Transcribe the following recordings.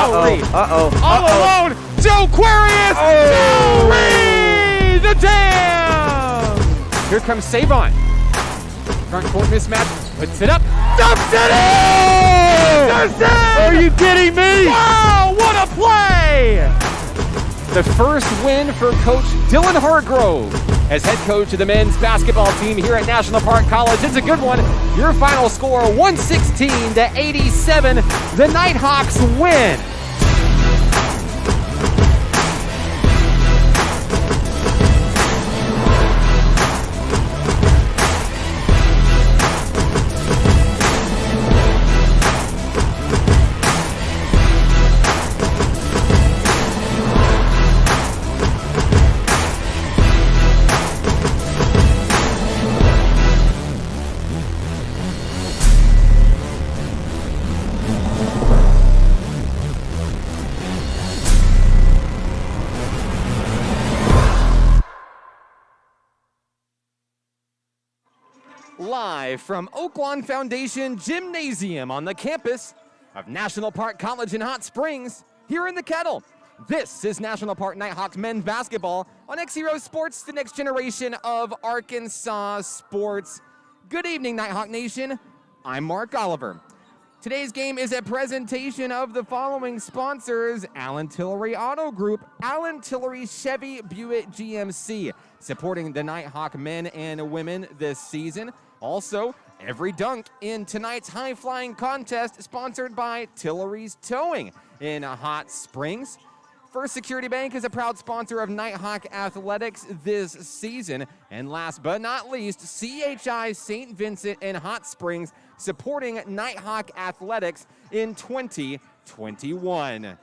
Crowley. All alone. Joe Aquarius. Joe Reed. The dam. Here comes Savon. Front court mismatch. Puts it up. Dumps it in. Are you kidding me? Wow, what a play. The first win for Coach Dylan Hargrove as head coach of the men's basketball team here at National Park College. It's a good one. Your final score, 116-87. The Nighthawks win. Live from Oaklawn Foundation Gymnasium on the campus of National Park College in Hot Springs, here in the Kettle. This is National Park Nighthawks men's basketball on XZero Sports, the next generation of Arkansas sports. Good evening, Nighthawk Nation. I'm Mark Oliver. Today's game is a presentation of the following sponsors: Allen Tillery Auto Group, Allen Tillery Chevy Buick GMC, supporting the Nighthawk men and women this season. Also, every dunk in tonight's high-flying contest sponsored by Tillery's Towing in Hot Springs. First Security Bank is a proud sponsor of Nighthawk Athletics this season. And last but not least, CHI St. Vincent in Hot Springs, supporting Nighthawk Athletics in 2021.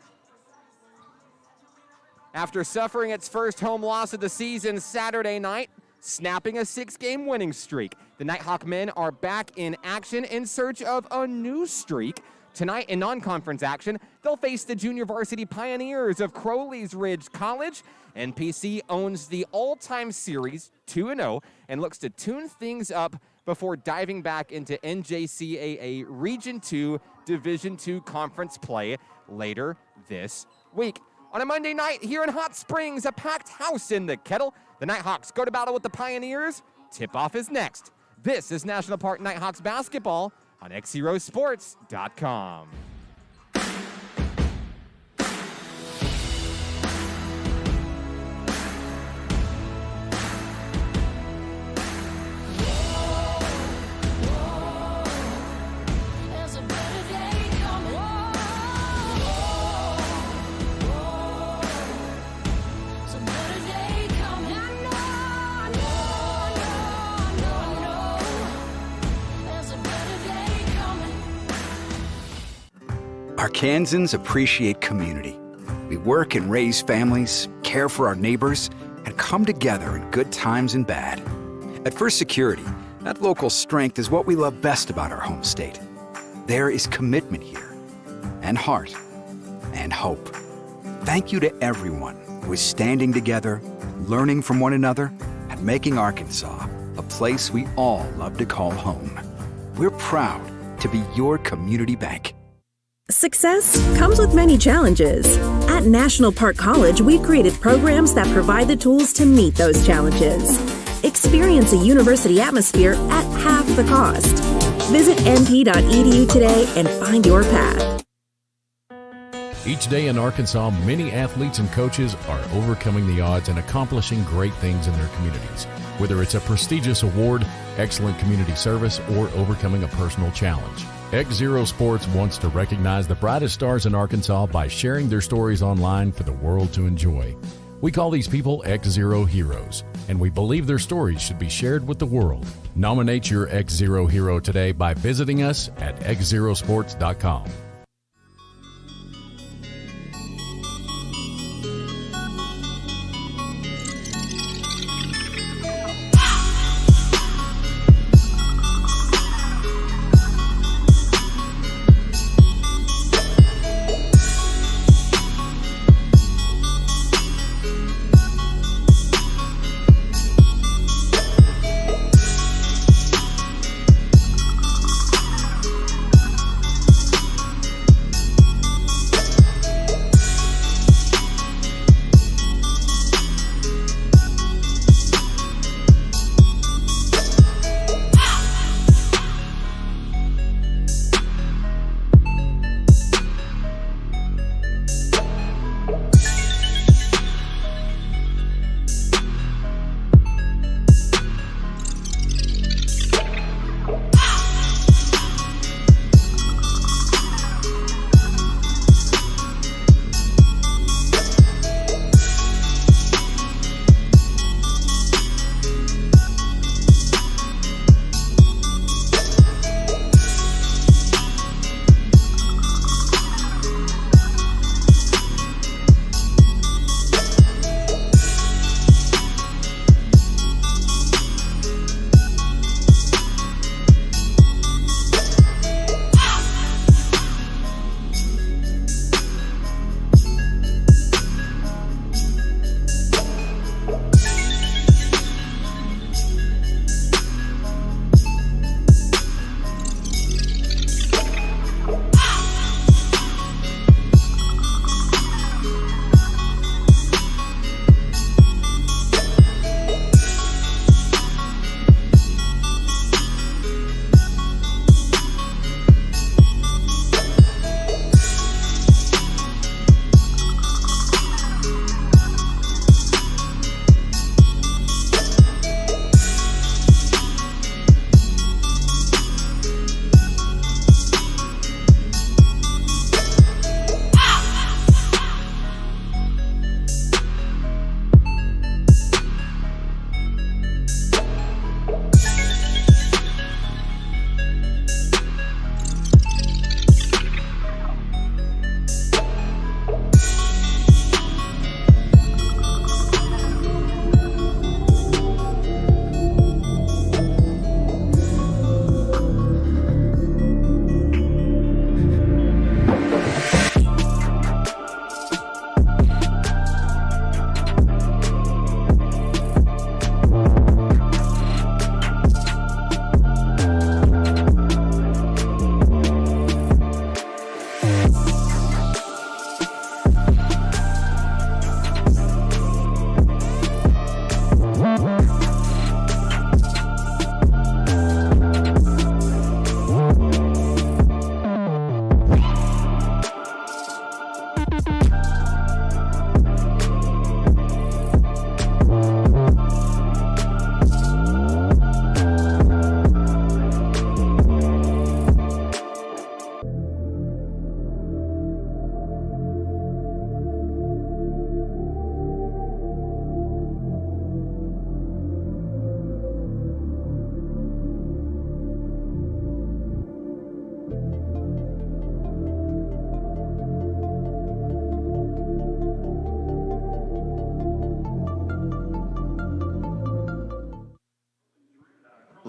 After suffering its first home loss of the season Saturday night, snapping a 6-game winning streak, the Nighthawk men are back in action in search of a new streak. Tonight in non-conference action, they'll face the junior varsity Pioneers of Crowley's Ridge College. NPC owns the all-time series 2-0 and looks to tune things up before diving back into NJCAA Region 2 Division II conference play later this week. On a Monday night here in Hot Springs, a packed house in the Kettle. The Nighthawks go to battle with the Pioneers. Tip-off is next. This is National Park Nighthawks basketball on XZeroSports.com. Arkansans appreciate community. We work and raise families, care for our neighbors, and come together in good times and bad. At First Security, that local strength is what we love best about our home state. There is commitment here, and heart, and hope. Thank you to everyone who is standing together, learning from one another, and making Arkansas a place we all love to call home. We're proud to be your community bank. Success comes with many challenges. At National Park College, we've created programs that provide the tools to meet those challenges. Experience a university atmosphere at half the cost. Visit np.edu today and find your path. Each day in Arkansas, many athletes and coaches are overcoming the odds and accomplishing great things in their communities. Whether it's a prestigious award, excellent community service, or overcoming a personal challenge. XZero Sports wants to recognize the brightest stars in Arkansas by sharing their stories online for the world to enjoy. We call these people XZero Heroes, and we believe their stories should be shared with the world. Nominate your XZero hero today by visiting us at XZeroSports.com.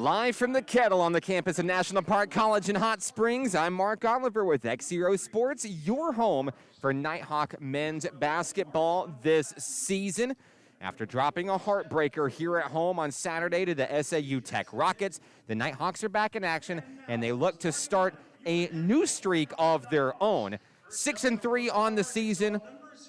Live from the Kettle on the campus of National Park College in Hot Springs, I'm Mark Oliver with XZero Sports, your home for Nighthawk men's basketball this season. After dropping a heartbreaker here at home on Saturday to the SAU Tech Rockets, the Nighthawks are back in action, and they look to start a new streak of their own. 6-3 on the season.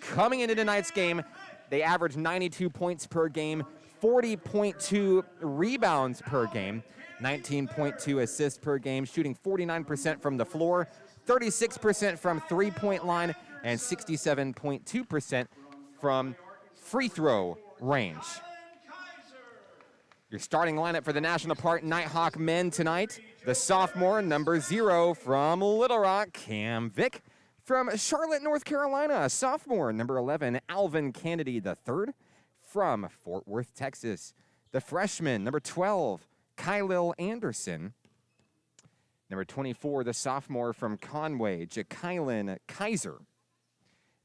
Coming into tonight's game, they average 92 points per game, 40.2 rebounds per game, 19.2 assists per game, shooting 49% from the floor, 36% from three-point line, and 67.2% from free throw range. Your starting lineup for the National Park Nighthawk men tonight: the sophomore, number 0 from Little Rock, Cam Vick. From Charlotte, North Carolina, sophomore, number 11, Alvin Kennedy III. From Fort Worth, Texas, the freshman, number 12, Kylil Anderson. Number 24, the sophomore from Conway, Jacqueline Kaiser.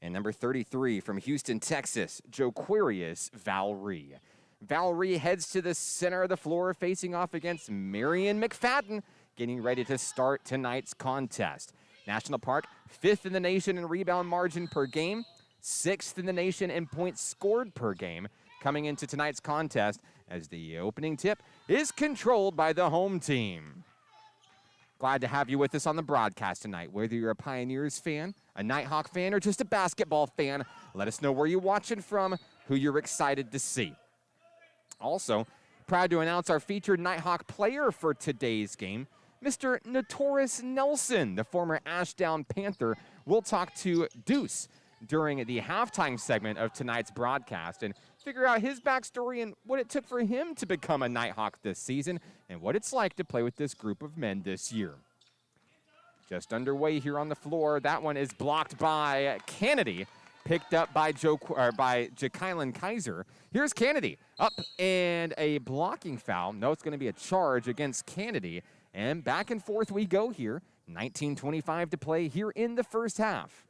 And number 33 from Houston, Texas, Joquarius Valry. Valry heads to the center of the floor, facing off against Marion McFadden, getting ready to start tonight's contest. National Park, 5th in the nation in rebound margin per game, 6th in the nation in points scored per game, coming into tonight's contest as the opening tip is controlled by the home team. Glad to have you with us on the broadcast tonight. Whether you're a Pioneers fan, a Nighthawk fan, or just a basketball fan, let us know where you're watching from, who you're excited to see. Also, proud to announce our featured Nighthawk player for today's game, Mr. Notorious Nelson, the former Ashdown Panther. We'll talk to Deuce during the halftime segment of tonight's broadcast and figure out his backstory and what it took for him to become a Nighthawk this season and what it's like to play with this group of men this year. Just underway here on the floor. That one is blocked by Kennedy, picked up by Jacqueline Kaiser. Here's Kennedy up, and a blocking foul. No, it's going to be a charge against Kennedy, and back and forth we go here. 19:25 to play here in the first half.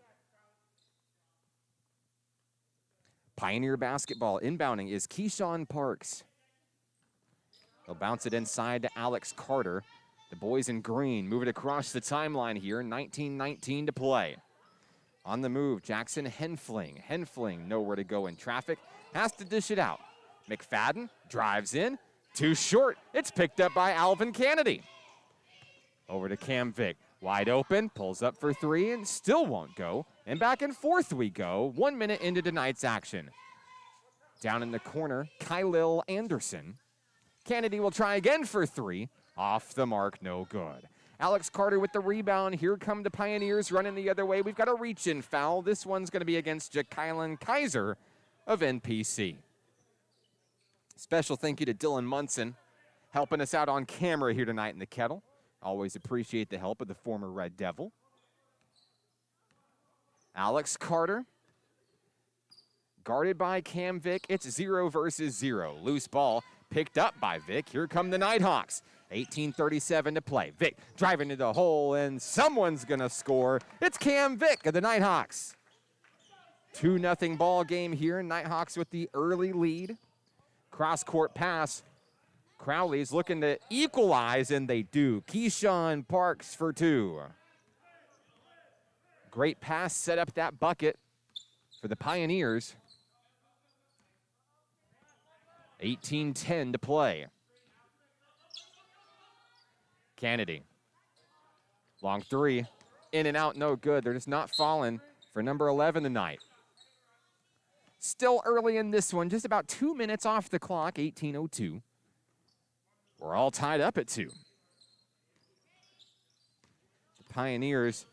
Pioneer basketball inbounding is Keyshawn Parks. He'll bounce it inside to Alex Carter. The boys in green move it across the timeline here. 19:19 to play. On the move, Jackson Henfling. Henfling nowhere to go in traffic. Has to dish it out. McFadden drives in. Too short. It's picked up by Alvin Kennedy. Over to Cam Vick. Wide open. Pulls up for 3 and still won't go. And back and forth we go. 1 minute into tonight's action. Down in the corner, Kylil Anderson. Kennedy will try again for 3. Off the mark, no good. Alex Carter with the rebound. Here come the Pioneers running the other way. We've got a reach-in foul. This one's going to be against Jacqueline Kaiser of NPC. Special thank you to Dylan Munson helping us out on camera here tonight in the Kettle. Always appreciate the help of the former Red Devil. Alex Carter, guarded by Cam Vick. It's 0 versus 0. Loose ball picked up by Vick. Here come the Nighthawks. 18:37 to play. Vick driving to the hole, and someone's going to score. It's Cam Vick of the Nighthawks. 2-0 ball game here. Nighthawks with the early lead. Cross-court pass. Crowley's looking to equalize, and they do. Keyshawn Parks for 2. Great pass, set up that bucket for the Pioneers. 18:10 to play. Kennedy. Long 3. In and out, no good. They're just not falling for number 11 tonight. Still early in this one, just about 2 minutes off the clock, 18:02. We're all tied up at 2. The Pioneers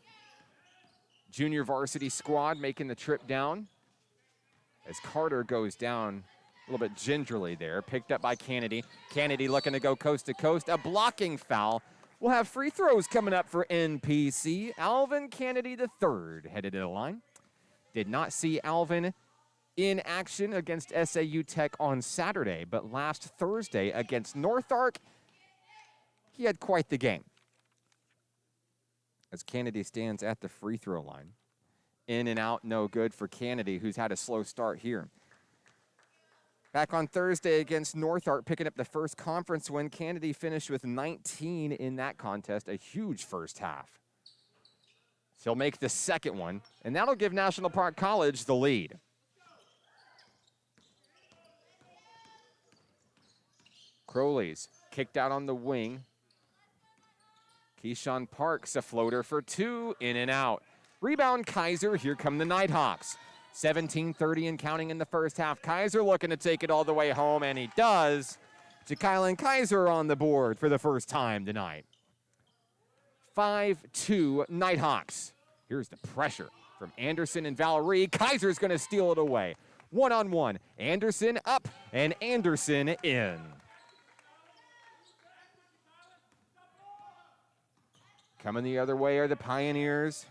junior varsity squad making the trip down as Carter goes down a little bit gingerly there. Picked up by Kennedy. Kennedy looking to go coast to coast. A blocking foul. We'll have free throws coming up for NPC. Alvin Kennedy III headed to the line. Did not see Alvin in action against SAU Tech on Saturday, but last Thursday against Northwark, he had quite the game. As Kennedy stands at the free throw line. In and out, no good for Kennedy, who's had a slow start here. Back on Thursday against Nighthawks, picking up the first conference win. Kennedy finished with 19 in that contest, a huge first half. He'll make the second one, and that'll give National Park College the lead. Crowley's kicked out on the wing. Keyshawn Parks, a floater for two, in and out. Rebound Kaiser, here come the Nighthawks. 17:30 and counting in the first half. Kaiser looking to take it all the way home, and he does. Ja'Kylan Kaiser on the board for the first time tonight. 5-2 Nighthawks. Here's the pressure from Anderson and Valerie. Kaiser's going to steal it away. One-on-one. Anderson up and Anderson in. Coming the other way are the Pioneers.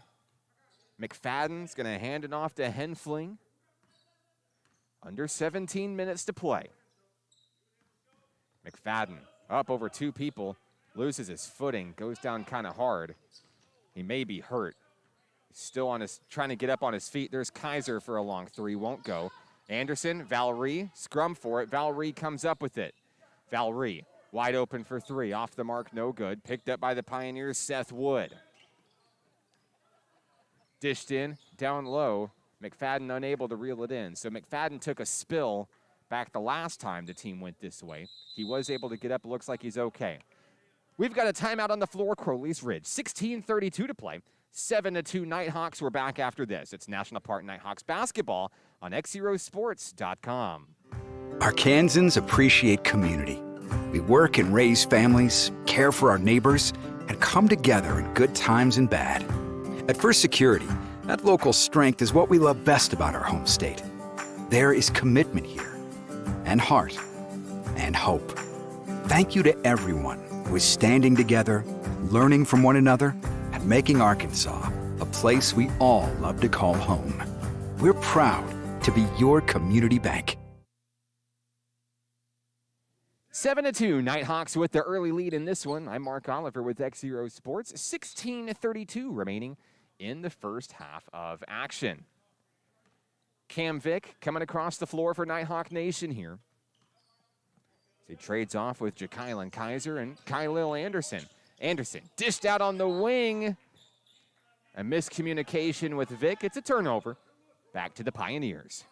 McFadden's going to hand it off to Henfling. Under 17 minutes to play. McFadden up over two people. Loses his footing. Goes down kind of hard. He may be hurt. Still on his, trying to get up on his feet. There's Kaiser for a long three. Won't go. Anderson, Valerie, scrum for it. Valerie comes up with it. Valerie wide open for three. Off the mark, no good. Picked up by the Pioneers, Seth Wood. Dished in, down low. McFadden unable to reel it in. So McFadden took a spill back the last time the team went this way. He was able to get up. Looks like he's okay. We've got a timeout on the floor, Crowley's Ridge. 16:32 to play. 7-2 Nighthawks. We're back after this. It's National Park Nighthawks basketball on XZeroSports.com. Arkansans appreciate community. We work and raise families, care for our neighbors, and come together in good times and bad. At First Security, that local strength is what we love best about our home state. There is commitment here, and heart, and hope. Thank you to everyone who is standing together, learning from one another, and making Arkansas a place we all love to call home. We're proud to be your community bank. 7-2 Nighthawks with the early lead in this one. I'm Mark Oliver with XZero Sports. 16:32 remaining in the first half of action. Cam Vick coming across the floor for Nighthawk Nation here. He trades off with Ja'Kylan Kaiser and Kylil Anderson. Anderson dished out on the wing. A miscommunication with Vick. It's a turnover. Back to the Pioneers.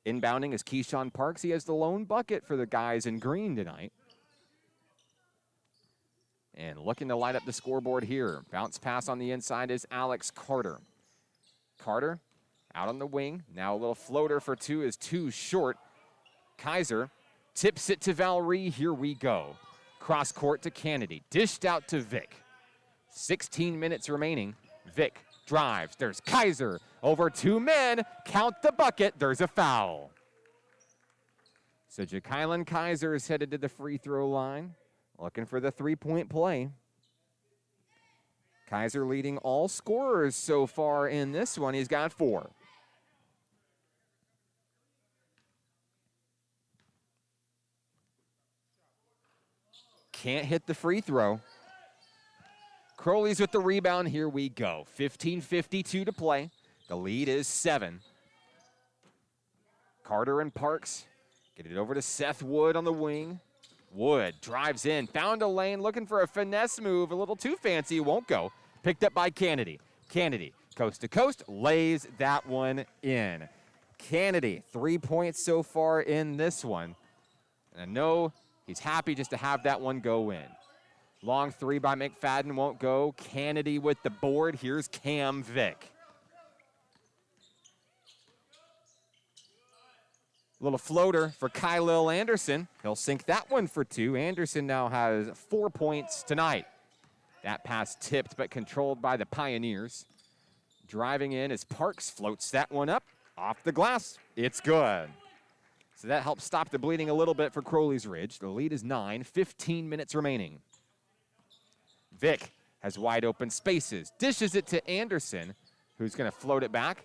Inbounding is Keyshawn Parks. He has the lone bucket for the guys in green tonight. And looking to light up the scoreboard here. Bounce pass on the inside is Alex Carter. Carter out on the wing. Now a little floater for two is too short. Kaiser tips it to Valerie. Here we go. Cross court to Kennedy. Dished out to Vick. 16 minutes remaining. Vick drives. There's Kaiser over two men. Count the bucket. There's a foul. So Ja'Kylan Kaiser is headed to the free throw line. Looking for the three-point play. Kaiser leading all scorers so far in this one. He's got 4. Can't hit the free throw. Crowley's with the rebound. Here we go. 15:52 to play. The lead is 7. Carter and Parks get it over to Seth Wood on the wing. Wood drives in, found a lane, looking for a finesse move. A little too fancy, won't go. Picked up by Kennedy. Kennedy, coast to coast, lays that one in. Kennedy, 3 points so far in this one. And I know he's happy just to have that one go in. Long three by McFadden won't go. Kennedy with the board. Here's Cam Vick. Little floater for Kylil Anderson. He'll sink that one for 2. Anderson now has 4 points tonight. That pass tipped but controlled by the Pioneers. Driving in as Parks floats that one up off the glass. It's good. So that helps stop the bleeding a little bit for Crowley's Ridge. The lead is 9, 15 minutes remaining. Vick has wide open spaces. Dishes it to Anderson, who's going to float it back.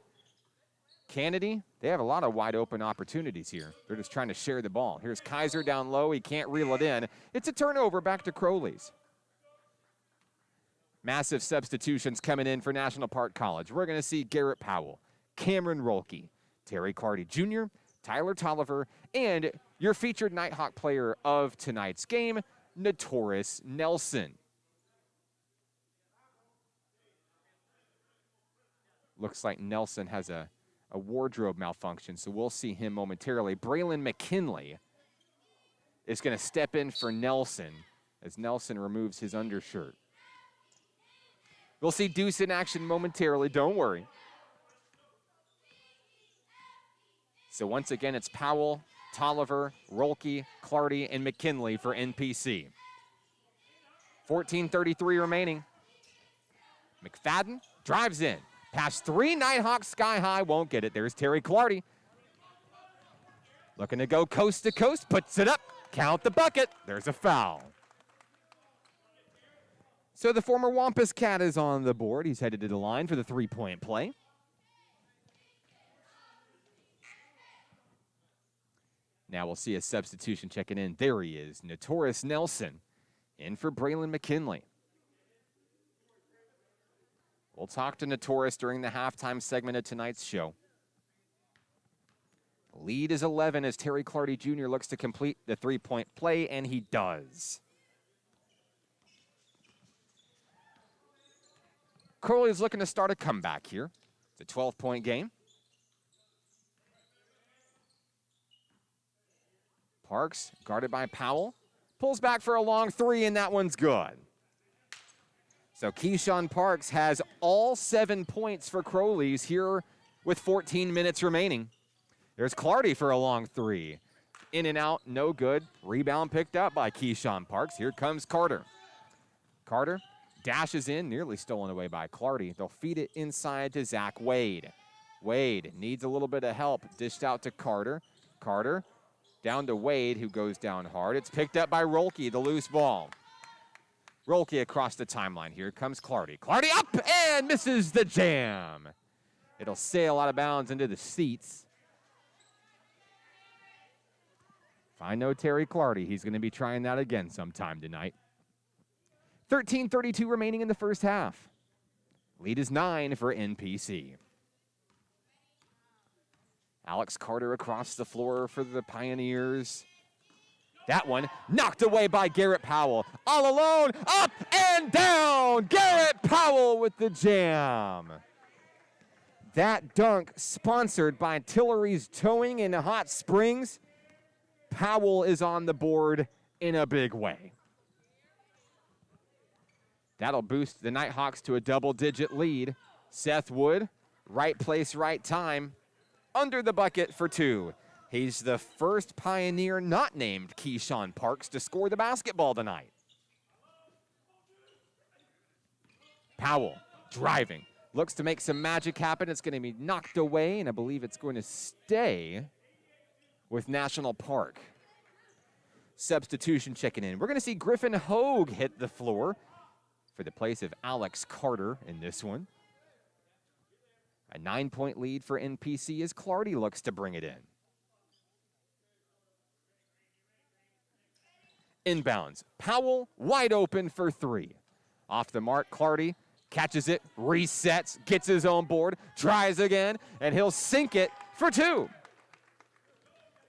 Kennedy, they have a lot of wide open opportunities here. They're just trying to share the ball. Here's Kaiser down low. He can't reel it in. It's a turnover back to Crowley's. Massive substitutions coming in for National Park College. We're going to see Garrett Powell, Cameron Rolke, Terry Carty Jr., Tyler Tolliver, and your featured Nighthawk player of tonight's game, Notorious Nelson. Looks like Nelson has a wardrobe malfunction, so we'll see him momentarily. Braylon McKinley is going to step in for Nelson as Nelson removes his undershirt. We'll see Deuce in action momentarily, don't worry. So once again, it's Powell, Tolliver, Rolke, Clardy, and McKinley for NPC. 14:33 remaining. McFadden drives in. Past 3 Nighthawks sky high, won't get it. There's Terry Clardy. Looking to go coast to coast, puts it up. Count the bucket. There's a foul. So the former Wampus Cat is on the board. He's headed to the line for the 3-point play. Now we'll see a substitution checking in. There he is, Notorious Nelson, in for Braylon McKinley. We'll talk to Notorious during the halftime segment of tonight's show. Lead is 11 as Terry Clardy Jr. looks to complete the 3-point play, and he does. Crowley is looking to start a comeback here. It's a 12-point game. Parks, guarded by Powell, pulls back for a long 3, and that one's good. So Keyshawn Parks has all 7 points for Crowley's here with 14 minutes remaining. There's Clardy for a long 3. In and out, no good. Rebound picked up by Keyshawn Parks. Here comes Carter. Carter dashes in, nearly stolen away by Clardy. They'll feed it inside to Zach Wade. Wade needs a little bit of help. Dished out to Carter. Carter down to Wade, who goes down hard. It's picked up by Rolke, the loose ball. Rolke across the timeline. Here comes Clardy. Clardy up and misses the jam. It'll sail out of bounds into the seats. If I know Terry Clardy, he's going to be trying that again sometime tonight. 13:32 remaining in the first half. Lead is 9 for NPC. Alex Carter across the floor for the Pioneers. That one knocked away by Garrett Powell. All alone, up and down. Garrett Powell with the jam. That dunk sponsored by Tillery's Towing in Hot Springs. Powell is on the board in a big way. That'll boost the Nighthawks to a double-digit lead. Seth Wood, right place, right time. Under the bucket for 2. He's the first Pioneer not named Keyshawn Parks to score the basketball tonight. Powell driving. Looks to make some magic happen. It's going to be knocked away, and I believe it's going to stay with National Park. Substitution checking in. We're going to see Griffin Hogue hit the floor for the place of Alex Carter in this one. A 9-point lead for NPC as Clardy looks to bring it in. Inbounds. Powell wide open for 3. Off the mark, Clardy catches it, resets, gets his own board, tries again, and he'll sink it for 2.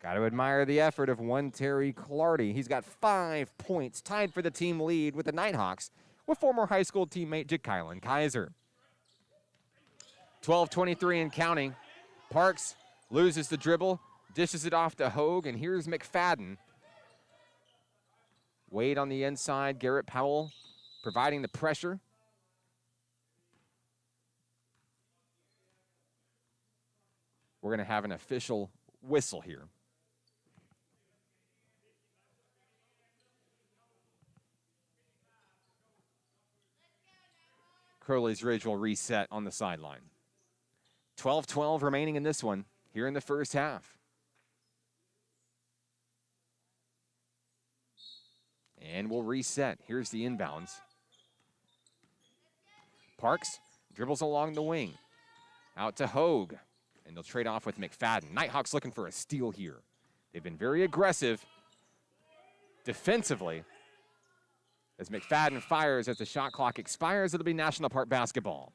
Got to admire the effort of one Terry Clardy. He's got 5 points, tied for the team lead with the Nighthawks with former high school teammate Ja'Kylan Kaiser. 12:23 and counting. Parks loses the dribble, dishes it off to Hogue, and here's McFadden. Wade on the inside, Garrett Powell providing the pressure. We're going to have an official whistle here. Crowley's Ridge will reset on the sideline. 12-12 remaining in this one here in the first half. And we'll reset. Here's the inbounds. Parks dribbles along the wing. Out to Hogue. And they'll trade off with McFadden. Nighthawks looking for a steal here. They've been very aggressive defensively. As McFadden fires as the shot clock expires, it'll be National Park basketball.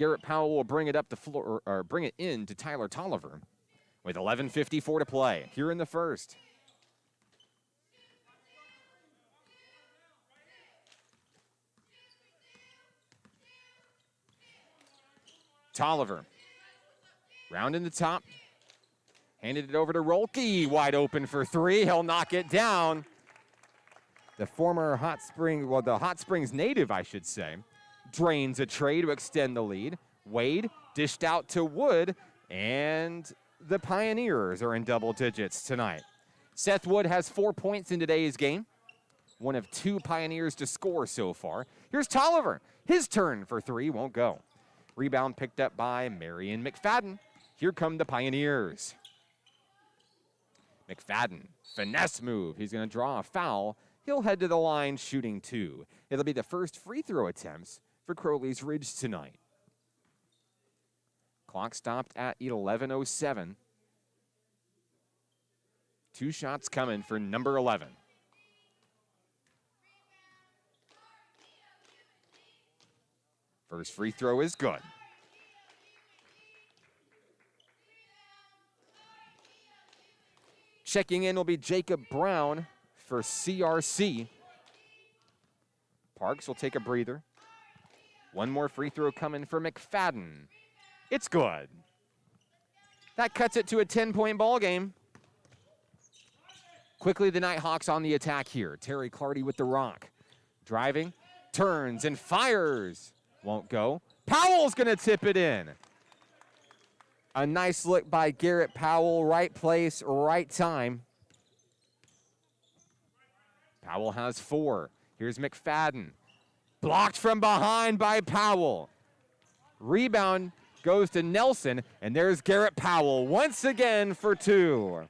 Garrett Powell will bring it up the floor, or bring it in to Tyler Tolliver with 11:54 to play here in the first. Tolliver, round in the top, handed it over to Rolke, wide open for three. He'll knock it down. The former Hot Springs native, I should say, drains a tray to extend the lead. Wade dished out to Wood, and the Pioneers are in double digits tonight. Seth Wood has 4 points in today's game, one of 2 Pioneers to score so far. Here's Tolliver. His turn for three, won't go. Rebound picked up by Marion McFadden. Here come the Pioneers. McFadden, finesse move. He's going to draw a foul. He'll head to the line shooting 2. It'll be the first free throw attempts for Crowley's Ridge tonight. Clock stopped at 11:07. 2 shots coming for number 11. First free throw is good. Checking in will be Jacob Brown for CRC. Parks will take a breather. One more free throw coming for McFadden. It's good. That cuts it to a 10-point ball game. Quickly, the Nighthawks on the attack here. Terry Clardy with the rock. Driving, turns, and fires. Won't go. Powell's going to tip it in. A nice look by Garrett Powell. Right place, right time. Powell has 4. Here's McFadden. Blocked from behind by Powell. Rebound goes to Nelson, and there's Garrett Powell once again for 2.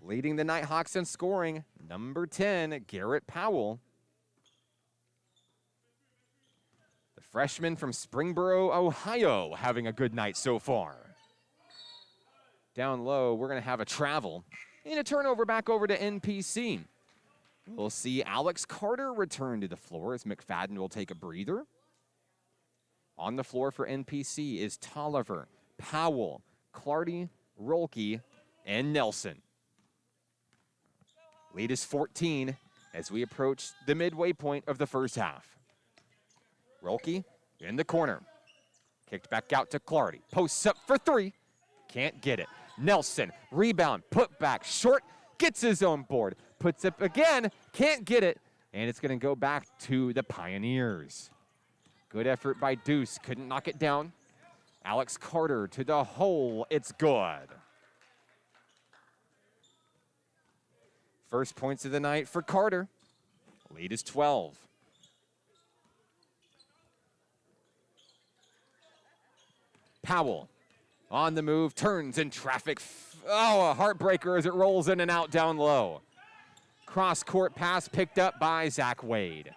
Leading the Nighthawks in scoring, number 10, Garrett Powell. The freshman from Springboro, Ohio, having a good night so far. Down low, we're going to have a travel and a turnover back over to NPC. We'll see Alex Carter return to the floor as McFadden will take a breather. On the floor for NPC is Tolliver, Powell, Clardy, Rolke, and Nelson. Lead is 14 as we approach the midway point of the first half. Rolke in the corner. Kicked back out to Clardy. Posts up for 3. Can't get it. Nelson, rebound, put back, short, gets his own board. Puts up again, can't get it, and it's going to go back to the Pioneers. Good effort by Deuce, couldn't knock it down. Alex Carter to the hole, it's good. First points of the night for Carter. Lead is 12. Powell on the move, turns in traffic. Oh, a heartbreaker as it rolls in and out down low. Cross-court pass picked up by Zach Wade.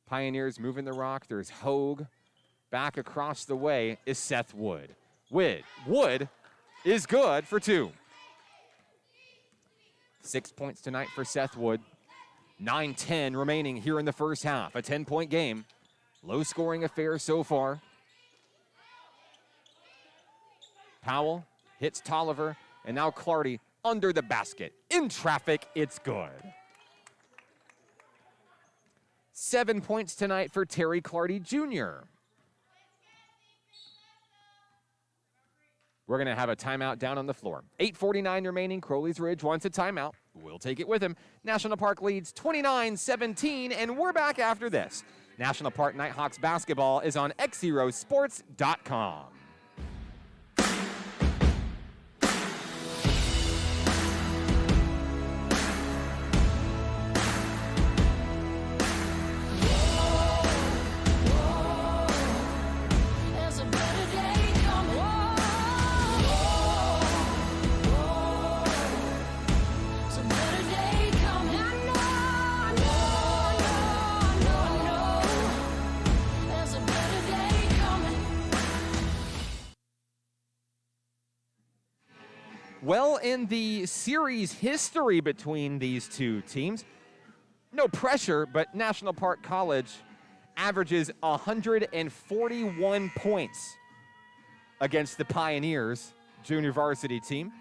Pioneers moving the rock. There's Hogue. Back across the way is Seth Wood. Wood is good for 2. 6 points tonight for Seth Wood. 9-10 remaining here in the first half. A 10-point game. Low-scoring affair so far. Powell hits Tolliver, and now Clardy under the basket. In traffic, it's good. 7 points tonight for Terry Clardy Jr. We're going to have a timeout down on the floor. 8:49 remaining. Crowley's Ridge wants a timeout. We'll take it with him. National Park leads 29-17, and we're back after this. National Park Nighthawks basketball is on XZeroSports.com. Well, in the series history between these two teams, No pressure, but National Park College averages 141 points against the Pioneers junior varsity team.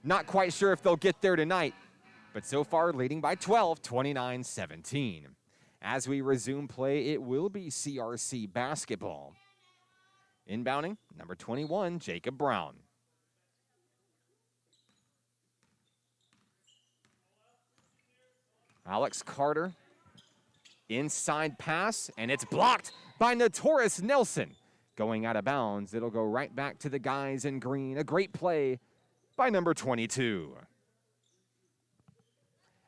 Not quite sure if they'll get there tonight, but so far leading by 12, 29-17. As we resume play, it will be CRC basketball. Inbounding, number 21, Jacob Brown. Alex Carter, inside pass, and it's blocked by Notorious Nelson. Going out of bounds, it'll go right back to the guys in green. A great play by number 22.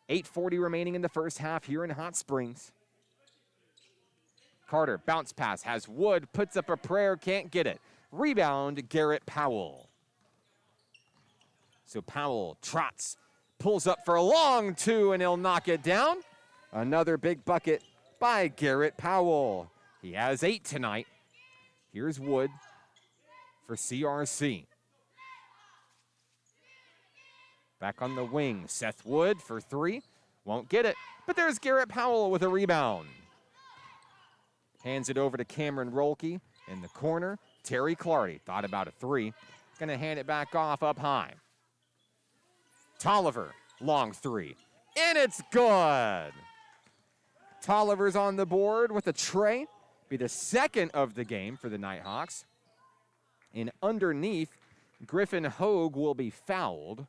8:40 remaining in the first half here in Hot Springs. Carter, bounce pass, has Wood, puts up a prayer, can't get it. Rebound, Garrett Powell. So Powell trots, pulls up for a long two, and he'll knock it down. Another big bucket by Garrett Powell. He has 8 tonight. Here's Wood for CRC. Back on the wing, Seth Wood for 3. Won't get it, but there's Garrett Powell with a rebound. Hands it over to Cameron Rolke in the corner. Terry Clardy thought about a 3. Gonna hand it back off up high. Tolliver, long 3. And it's good. Tolliver's on the board with a tray. Be the second of the game for the Nighthawks. And underneath, Griffin Hogue will be fouled.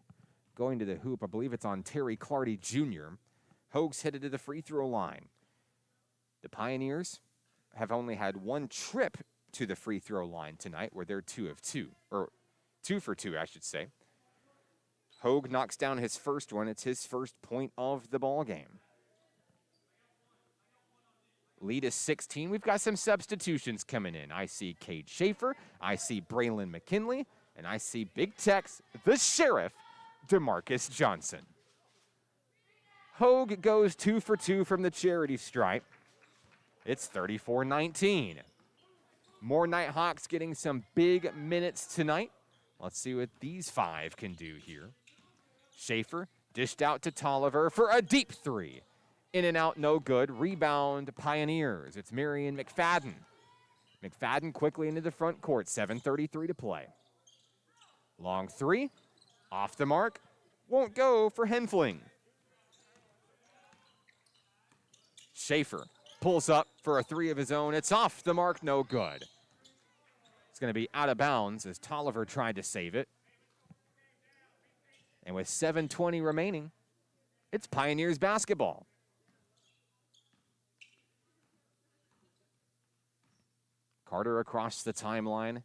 Going to the hoop, I believe it's on Terry Clardy Jr. Hogue's headed to the free throw line. The Pioneers have only had 1 trip to the free throw line tonight, where they're 2 of 2, or 2 for 2, I should say. Hogue knocks down his first one. It's his first point of the ball game. Lead is 16. We've got some substitutions coming in. I see Cade Schaefer. I see Braylon McKinley. And I see Big Tex, the Sheriff, DeMarcus Johnson. Hogue goes 2 for 2 from the charity stripe. It's 34-19. More Nighthawks getting some big minutes tonight. Let's see what these 5 can do here. Schaefer dished out to Tolliver for a deep 3. In and out, no good. Rebound, Pioneers. It's Marion McFadden. McFadden quickly into the front court. 7:33 to play. Long 3. Off the mark. Won't go for Henfling. Schaefer pulls up for a 3 of his own. It's off the mark, no good. It's going to be out of bounds as Tolliver tried to save it. And with 7:20 remaining, it's Pioneers basketball. Carter across the timeline.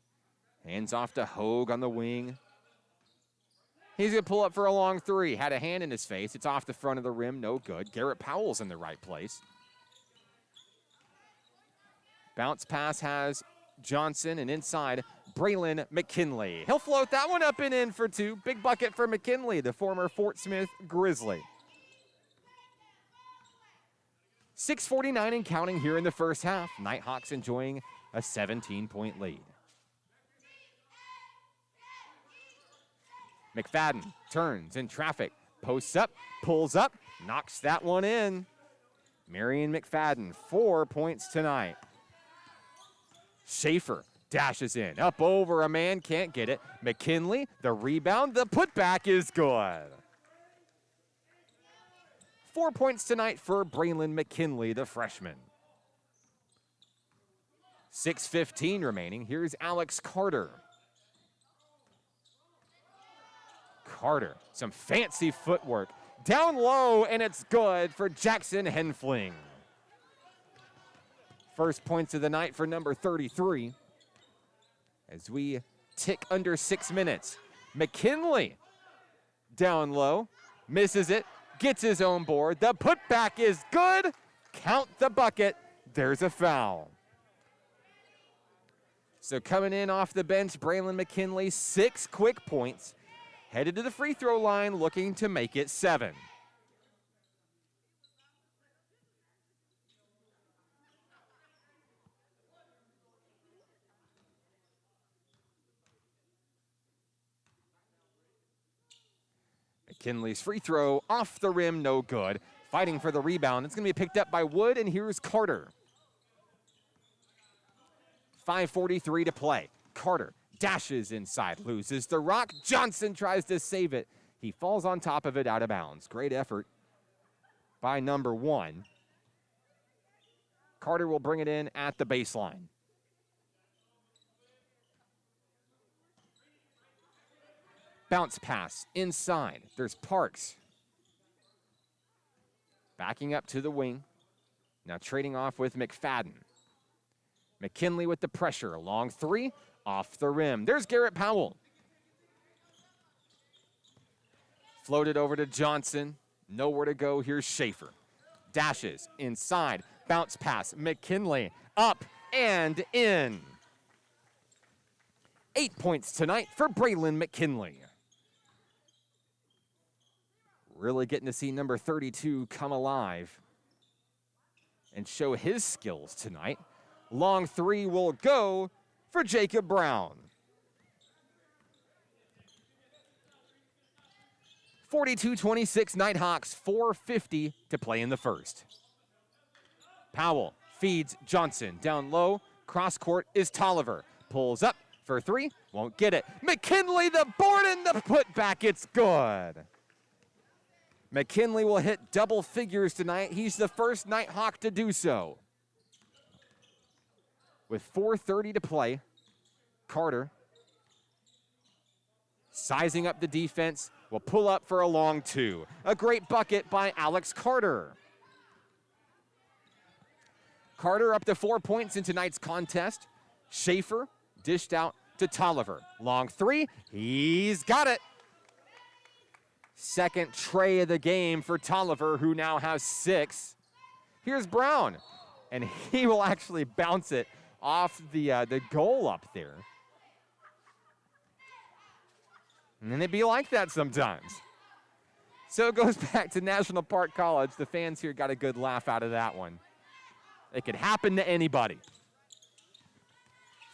Hands off to Hogue on the wing. He's going to pull up for a long 3. Had a hand in his face. It's off the front of the rim. No good. Garrett Powell's in the right place. Bounce pass has Johnson, and inside, Braylon McKinley. He'll float that one up and in for 2. Big bucket for McKinley, the former Fort Smith Grizzly. 6:49 and counting here in the first half. Nighthawks enjoying a 17-point lead. McFadden turns in traffic, posts up, pulls up, knocks that one in. Marion McFadden, 4 points tonight. Schaefer dashes in, up over a man, can't get it. McKinley, the rebound, the putback is good. 4 points tonight for Braylon McKinley, the freshman. 6:15 remaining. Here's Alex Carter. Carter, some fancy footwork. Down low, and it's good for Jackson Henfling. First points of the night for number 33. As we tick under 6 minutes. McKinley down low, misses it, gets his own board. The putback is good. Count the bucket. There's a foul. So coming in off the bench, Braylon McKinley, 6 quick points. Headed to the free throw line, looking to make it 7. McKinley's free throw off the rim, no good. Fighting for the rebound. It's going to be picked up by Wood, and here's Carter. 5:43 to play. Carter dashes inside, loses the rock. Johnson tries to save it. He falls on top of it out of bounds. Great effort by number 1. Carter will bring it in at the baseline. Bounce pass inside. There's Parks. Backing up to the wing. Now trading off with McFadden. McKinley with the pressure. Long 3. Off the rim. There's Garrett Powell. Floated over to Johnson. Nowhere to go. Here's Schaefer. Dashes inside. Bounce pass. McKinley up and in. 8 points tonight for Braylon McKinley. Really getting to see number 32 come alive and show his skills tonight. Long 3 will go for Jacob Brown. 42-26 Nighthawks, 4:50 to play in the first. Powell feeds Johnson down low. Cross court is Tolliver. Pulls up for 3, won't get it. McKinley, the board and the putback, it's good. McKinley will hit double figures tonight. He's the first Nighthawk to do so. With 4:30 to play, Carter, sizing up the defense, will pull up for a long 2. A great bucket by Alex Carter. Carter up to 4 points in tonight's contest. Schaefer dished out to Tolliver. Long 3, he's got it. Second tray of the game for Tolliver, who now has 6. Here's Brown, and he will actually bounce it off the goal up there. And it'd be like that sometimes. So it goes back to National Park College. The fans here got a good laugh out of that one. It could happen to anybody.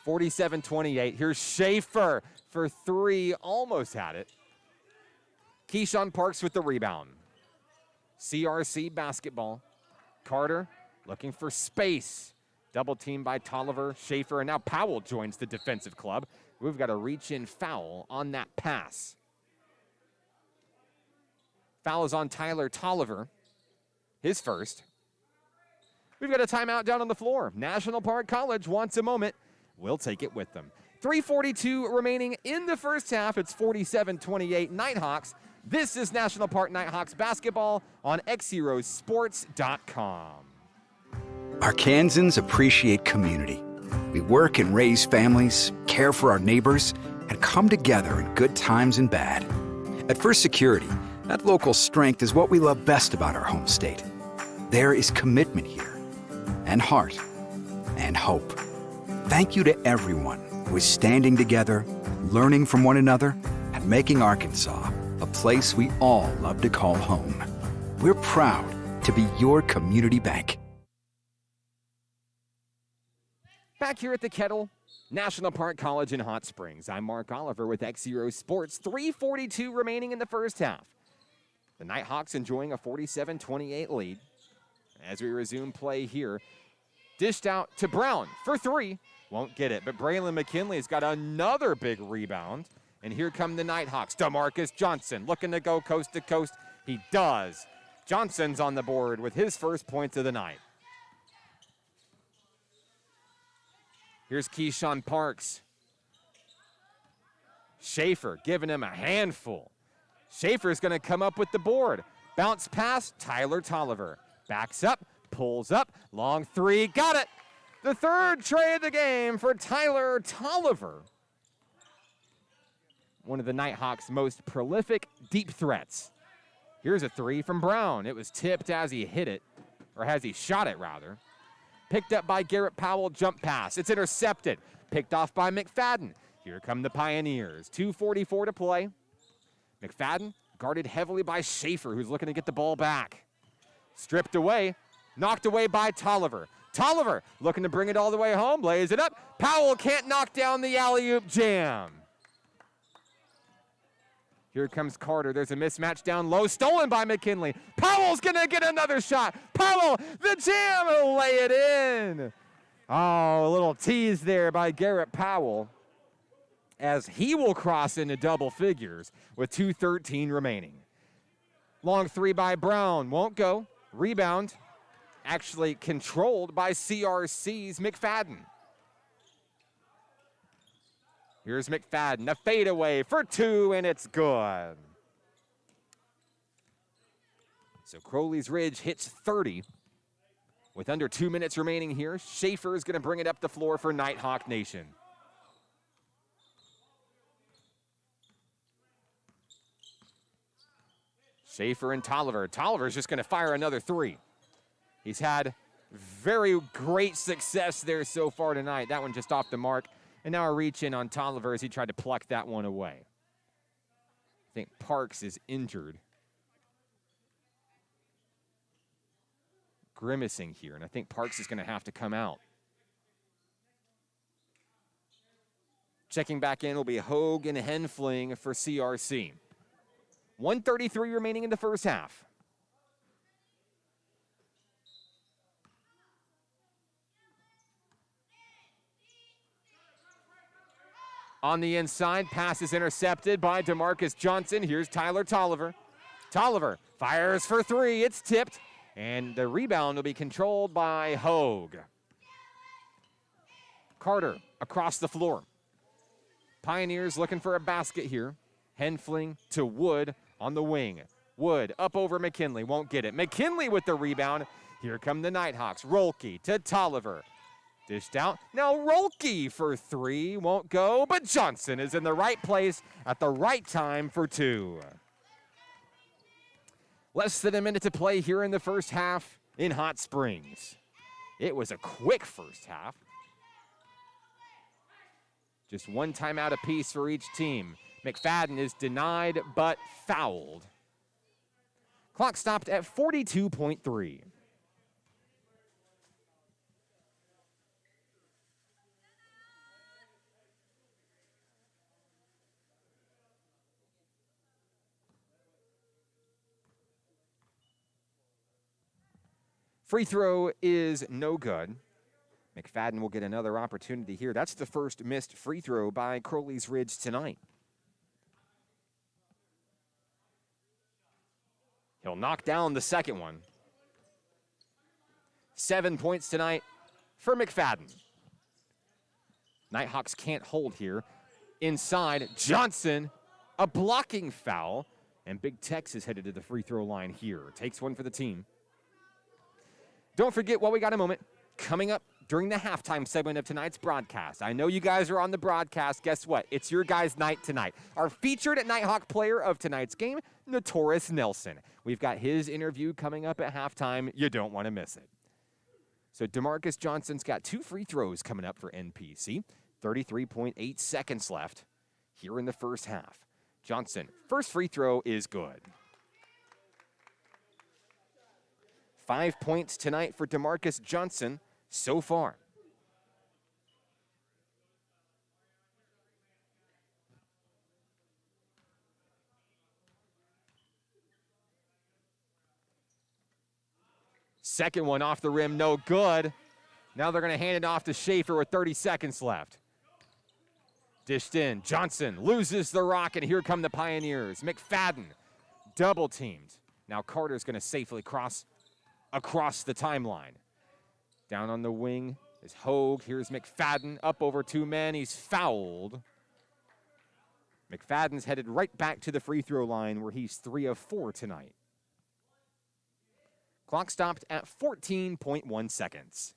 47-28. Here's Schaefer for 3. Almost had it. Keyshawn Parks with the rebound. CRC basketball. Carter looking for space. Double team by Tolliver, Schaefer, and now Powell joins the defensive club. We've got a reach-in foul on that pass. Foul is on Tyler Tolliver, his first. We've got a timeout down on the floor. National Park College wants a moment. We'll take it with them. 3:42 remaining in the first half. It's 47-28 Nighthawks. This is National Park Nighthawks basketball on XZeroSports.com. Arkansans appreciate community. We work and raise families, care for our neighbors, and come together in good times and bad. At First Security, that local strength is what we love best about our home state. There is commitment here, and heart, and hope. Thank you to everyone who is standing together, learning from one another, and making Arkansas a place we all love to call home. We're proud to be your community bank. Back here at the Kettle, National Park College in Hot Springs. I'm Mark Oliver with XZero Sports. 3:42 remaining in the first half. The Nighthawks enjoying a 47-28 lead. As we resume play here, dished out to Brown for 3. Won't get it, but Braylon McKinley's got another big rebound. And here come the Nighthawks. DeMarcus Johnson looking to go coast to coast. He does. Johnson's on the board with his first points of the night. Here's Keyshawn Parks. Schaefer giving him a handful. Schaefer's going to come up with the board. Bounce pass, Tyler Tolliver. Backs up, pulls up, long 3, got it. The third tray of the game for Tyler Tolliver. One of the Nighthawks' most prolific deep threats. Here's a 3 from Brown. It was tipped as he hit it, or as he shot it rather. Picked up by Garrett Powell, jump pass. It's intercepted. Picked off by McFadden. Here come the Pioneers. 2:44 to play. McFadden guarded heavily by Schaefer, who's looking to get the ball back. Stripped away, knocked away by Tolliver. Tolliver looking to bring it all the way home, lays it up. Powell can't knock down the alley-oop jam. Here comes Carter. There's a mismatch down low. Stolen by McKinley. Powell's going to get another shot. Powell, the jam, will lay it in. Oh, a little tease there by Garrett Powell as he will cross into double figures with 2:13 remaining. Long three by Brown. Won't go. Rebound actually controlled by CRC's McFadden. Here's McFadden, a fadeaway for two, and it's good. So Crowley's Ridge hits 30 with under 2 minutes remaining here. Schaefer is going to bring it up the floor for Nighthawk Nation. Schaefer and Tolliver. Tolliver's just going to fire another three. He's had very great success there so far tonight. That one just off the mark. And now a reach in on Tolliver as he tried to pluck that one away. I think Parks is injured. Grimacing here, and I think Parks is going to have to come out. Checking back in will be Hogue and Henfling for CRC. 1:33 remaining in the first half. On the inside, pass is intercepted by DeMarcus Johnson. Here's Tyler Tolliver. Tolliver fires for three. It's tipped, and the rebound will be controlled by Hogue. Carter across the floor. Pioneers looking for a basket here. Henfling to Wood on the wing. Wood up over McKinley, won't get it. McKinley with the rebound. Here come the Nighthawks. Rolke to Tolliver. Dished out. Now Rolke for three. Won't go, but Johnson is in the right place at the right time for two. Less than a minute to play here in the first half in Hot Springs. It was a quick first half. Just one timeout apiece for each team. McFadden is denied but fouled. Clock stopped at 42.3. Free throw is no good. McFadden will get another opportunity here. That's the first missed free throw by Crowley's Ridge tonight. He'll knock down the second one. 7 points tonight for McFadden. Nighthawks can't hold here. Inside, Johnson, a blocking foul, and Big Tex is headed to the free throw line here. Takes one for the team. Don't forget, while we got a moment, coming up during the halftime segment of tonight's broadcast. I know you guys are on the broadcast. Guess what? It's your guys' night tonight. Our featured Nighthawk player of tonight's game, Notorious Nelson. We've got his interview coming up at halftime. You don't want to miss it. So DeMarcus Johnson's got two free throws coming up for NPC. 33.8 seconds left here in the first half. Johnson, first free throw is good. 5 points tonight for DeMarcus Johnson so far. Second one off the rim, no good. Now they're going to hand it off to Schaefer with 30 seconds left. Dished in. Johnson loses the rock, and here come the Pioneers. McFadden double teamed. Now Carter's going to safely cross across the timeline. Down on the wing is Hogue. Here's McFadden up over two men. He's fouled. McFadden's headed right back to the free throw line where he's 3 of 4 tonight. Clock stopped at 14.1 seconds.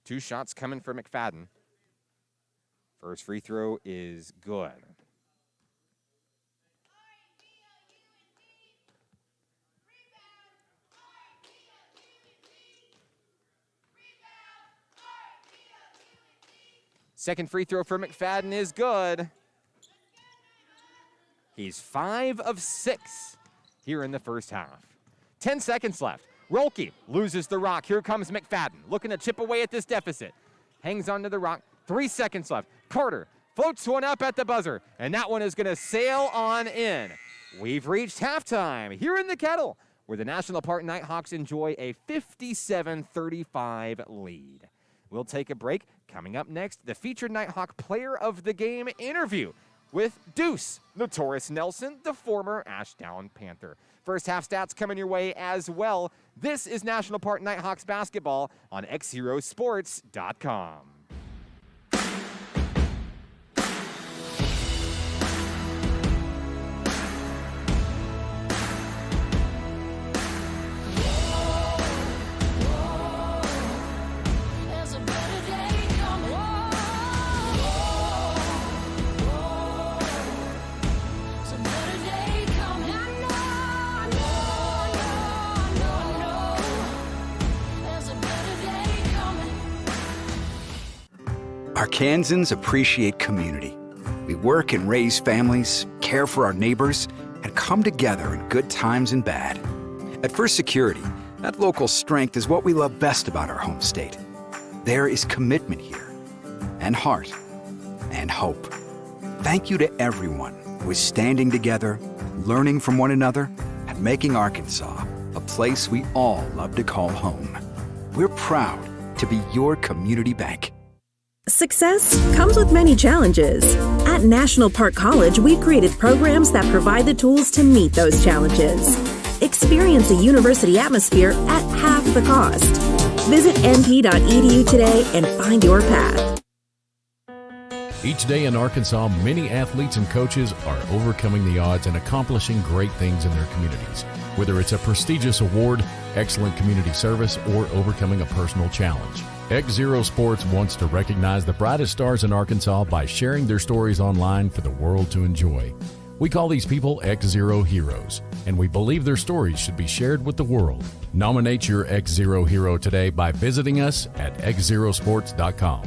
Two shots coming for McFadden. First free throw is good. Second free throw for McFadden is good. He's 5 of 6 here in the first half. 10 seconds left. Rolke loses the rock. Here comes McFadden looking to chip away at this deficit. Hangs onto the rock. 3 seconds left. Carter floats one up at the buzzer, and that one is going to sail on in. We've reached halftime here in the Kettle, where the National Park Nighthawks enjoy a 57-35 lead. We'll take a break. Coming up next, the featured Nighthawk Player of the Game interview with Deuce Notorious Nelson, the former Ashdown Panther. First half stats coming your way as well. This is National Park Nighthawks basketball on XZeroSports.com. Arkansans appreciate community. We work and raise families, care for our neighbors, and come together in good times and bad. At First Security, that local strength is what we love best about our home state. There is commitment here, and heart, and hope. Thank you to everyone who is standing together, learning from one another, and making Arkansas a place we all love to call home. We're proud to be your community bank. Success comes with many challenges. At National Park College, we've created programs that provide the tools to meet those challenges. Experience a university atmosphere at half the cost. Visit np.edu today and find your path. Each day in Arkansas, many athletes and coaches are overcoming the odds and accomplishing great things in their communities. Whether it's a prestigious award, excellent community service, or overcoming a personal challenge. XZero Sports wants to recognize the brightest stars in Arkansas by sharing their stories online for the world to enjoy. We call these people XZero Heroes, and we believe their stories should be shared with the world. Nominate your XZero hero today by visiting us at XZeroSports.com.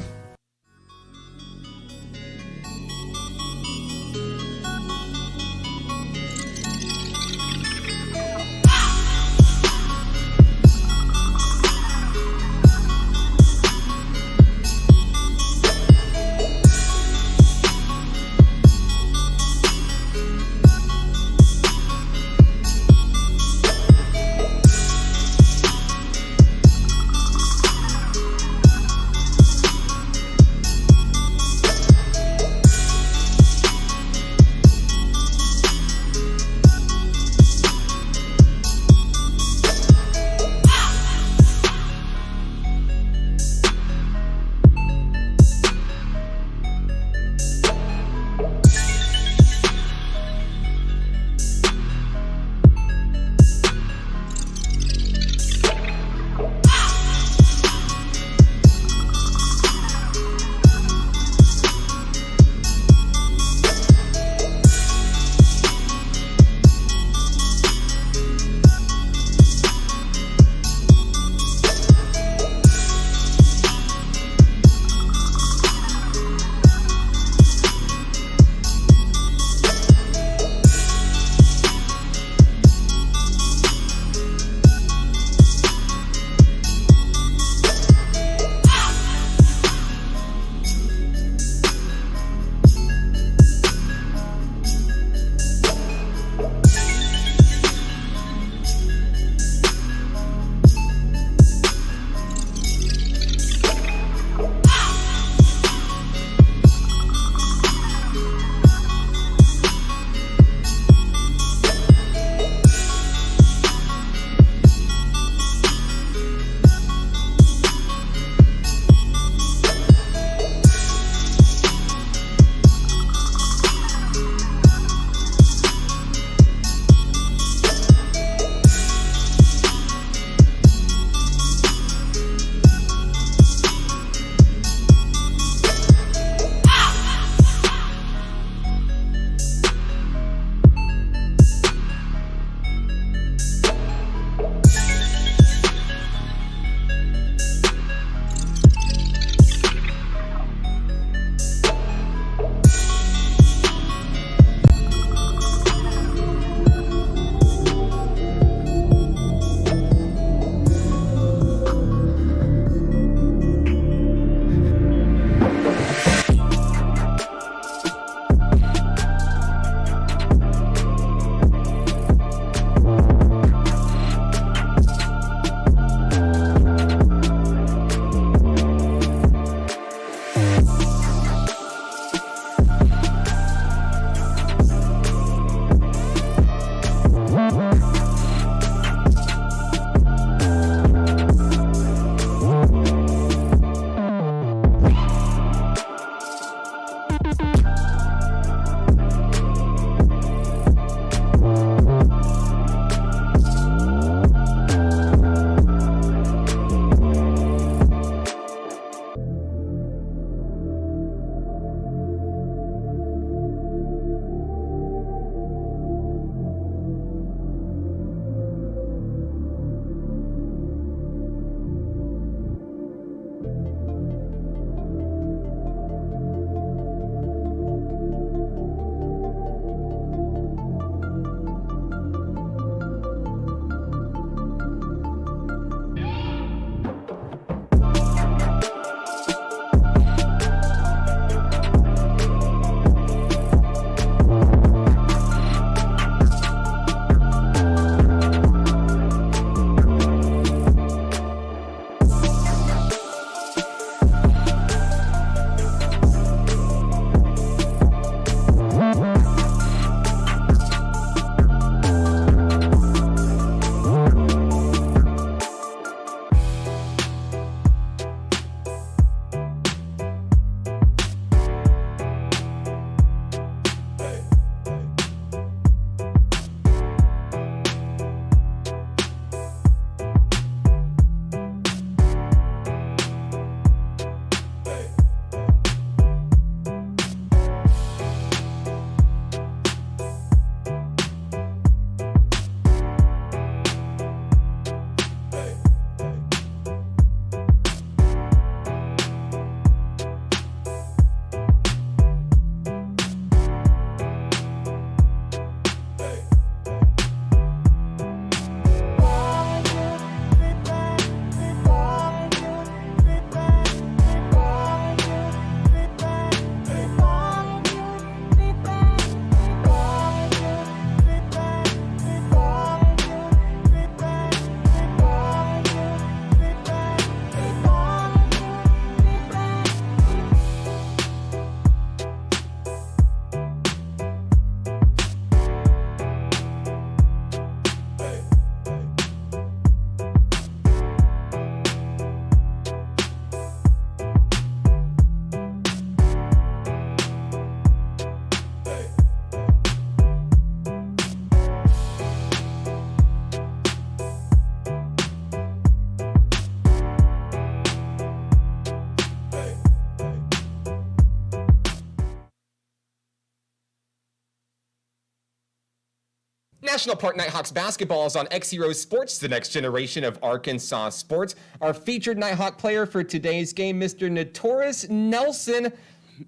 National Park Nighthawks basketball is on XZero Sports, the next generation of Arkansas sports. Our featured Nighthawk player for today's game, Mr. Notorious Nelson.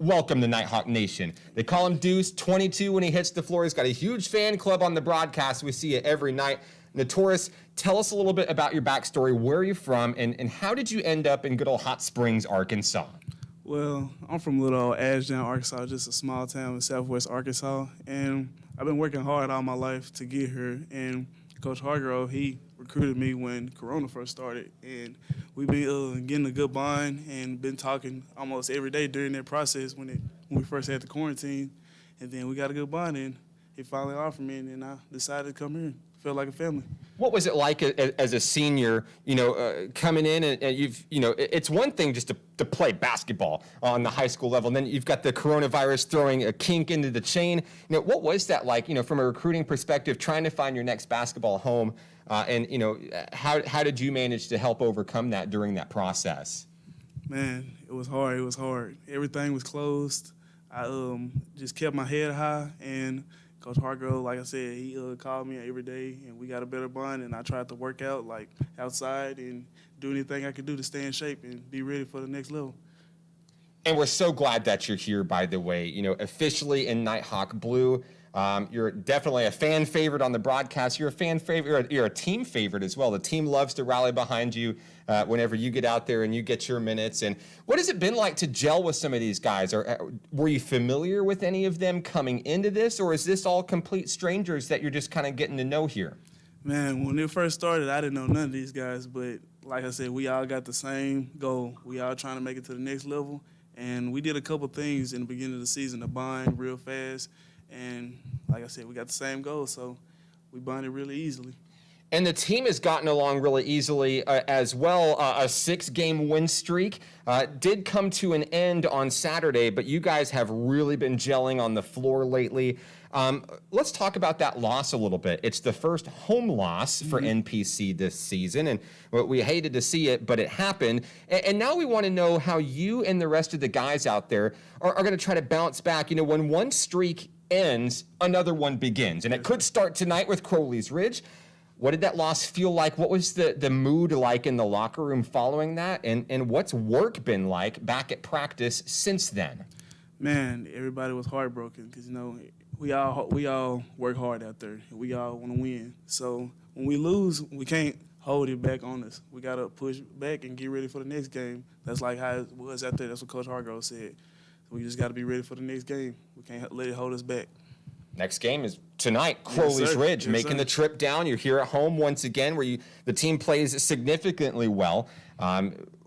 Welcome to Nighthawk Nation. They call him Deuce, 22 when he hits the floor. He's got a huge fan club on the broadcast. We see it every night. Notorious, tell us a little bit about your backstory. Where are you from, and how did you end up in good old Hot Springs, Arkansas? Well, I'm from little old Ashdown, Arkansas, just a small town in southwest Arkansas, and I've been working hard all my life to get here. And Coach Hargrove, he recruited me when Corona first started, and we've been getting a good bond and been talking almost every day during that process when we first had the quarantine, and then we got a good bond, and he finally offered me, and I decided to come here. Felt like a family. What was it like as a senior, coming in and you've, it's one thing just to play basketball on the high school level, and then you've got the coronavirus throwing a kink into the chain. What was that like, from a recruiting perspective, trying to find your next basketball home, and how did you manage to help overcome that during that process? Man, it was hard. It was hard. Everything was closed. I just kept my head high, and Coach Hargrove, like I said, he called me every day, and we got a better bond, and I tried to work out, outside and do anything I could do to stay in shape and be ready for the next level. And we're so glad that you're here, by the way, officially in Nighthawk Blue. You're definitely a fan favorite on the broadcast. You're a fan favorite. You're a team favorite as well. The team loves to rally behind you whenever you get out there and you get your minutes. And what has it been like to gel with some of these guys? Or were you familiar with any of them coming into this, or is this all complete strangers that you're just kind of getting to know here? Man, when it first started, I didn't know none of these guys, but like I said, we all got the same goal. We all trying to make it to the next level, and we did a couple things in the beginning of the season to bond real fast. And like I said, we got the same goal, so we bonded really easily. And the team has gotten along really easily as well. A 6-game win streak did come to an end on Saturday, but you guys have really been gelling on the floor lately. Let's talk about that loss a little bit. It's the first home loss for NPC this season, and we hated to see it, but it happened. And now we want to know how you and the rest of the guys out there are going to try to bounce back. When one streak ends, another one begins. And it could start tonight with Crowley's Ridge. What did that loss feel like? What was the mood like in the locker room following that? And what's work been like back at practice since then? Man, everybody was heartbroken because, we all work hard out there. And we all want to win. So when we lose, we can't hold it back on us. We got to push back and get ready for the next game. That's like how it was out there. That's what Coach Hargrove said. We just got to be ready for the next game. We can't let it hold us back. Next game is tonight, Crowley's Ridge, Yes, making sir. the trip down. You're here at home once again, where the team plays significantly well.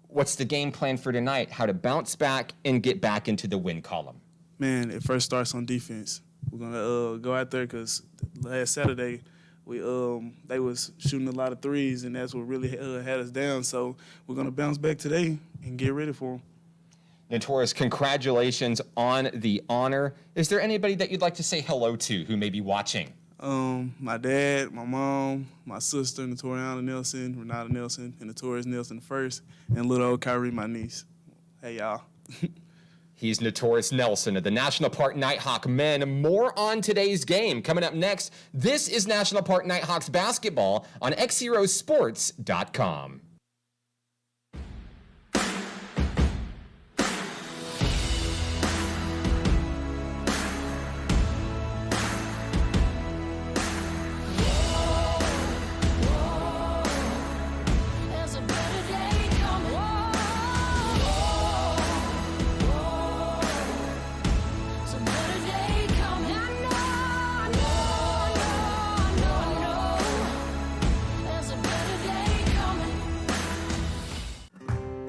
What's the game plan for tonight? How to bounce back and get back into the win column? Man, it first starts on defense. We're gonna go out there because last Saturday they was shooting a lot of threes, and that's what really had us down. So we're gonna bounce back today and get ready for them. Notorious, congratulations on the honor. Is there anybody that you'd like to say hello to who may be watching? My dad, my mom, my sister, Notoriana Nelson, Renata Nelson, and Notorious Nelson first, and little old Kyrie, my niece. Hey, y'all. He's Notorious Nelson of the National Park Nighthawk men. More on today's game. Coming up next, this is National Park Nighthawks basketball on XZeroSports.com.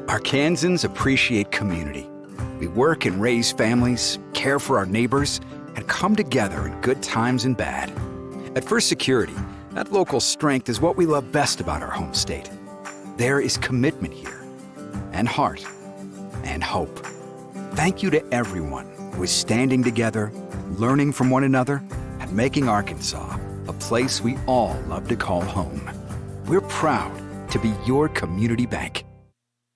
Arkansans appreciate community. We work and raise families, care for our neighbors, and come together in good times and bad. At First Security, that local strength is what we love best about our home state. There is commitment here, and heart, and hope. Thank you to everyone who is standing together, learning from one another, and making Arkansas a place we all love to call home. We're proud to be your community bank.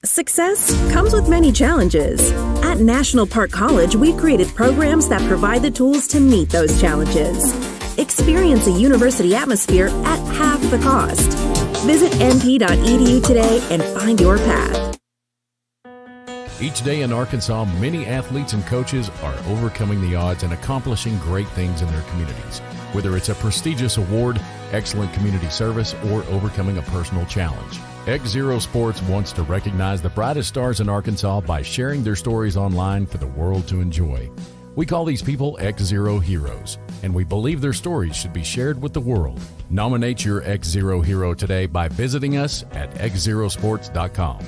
Success comes with many challenges. At National Park College, we've created programs that provide the tools to meet those challenges. Experience a university atmosphere at half the cost. Visit np.edu today and find your path. Each day in Arkansas, many athletes and coaches are overcoming the odds and accomplishing great things in their communities. Whether it's a prestigious award, excellent community service, or overcoming a personal challenge. XZero Sports wants to recognize the brightest stars in Arkansas by sharing their stories online for the world to enjoy. We call these people XZero Heroes, and we believe their stories should be shared with the world. Nominate your XZero hero today by visiting us at xzerosports.com.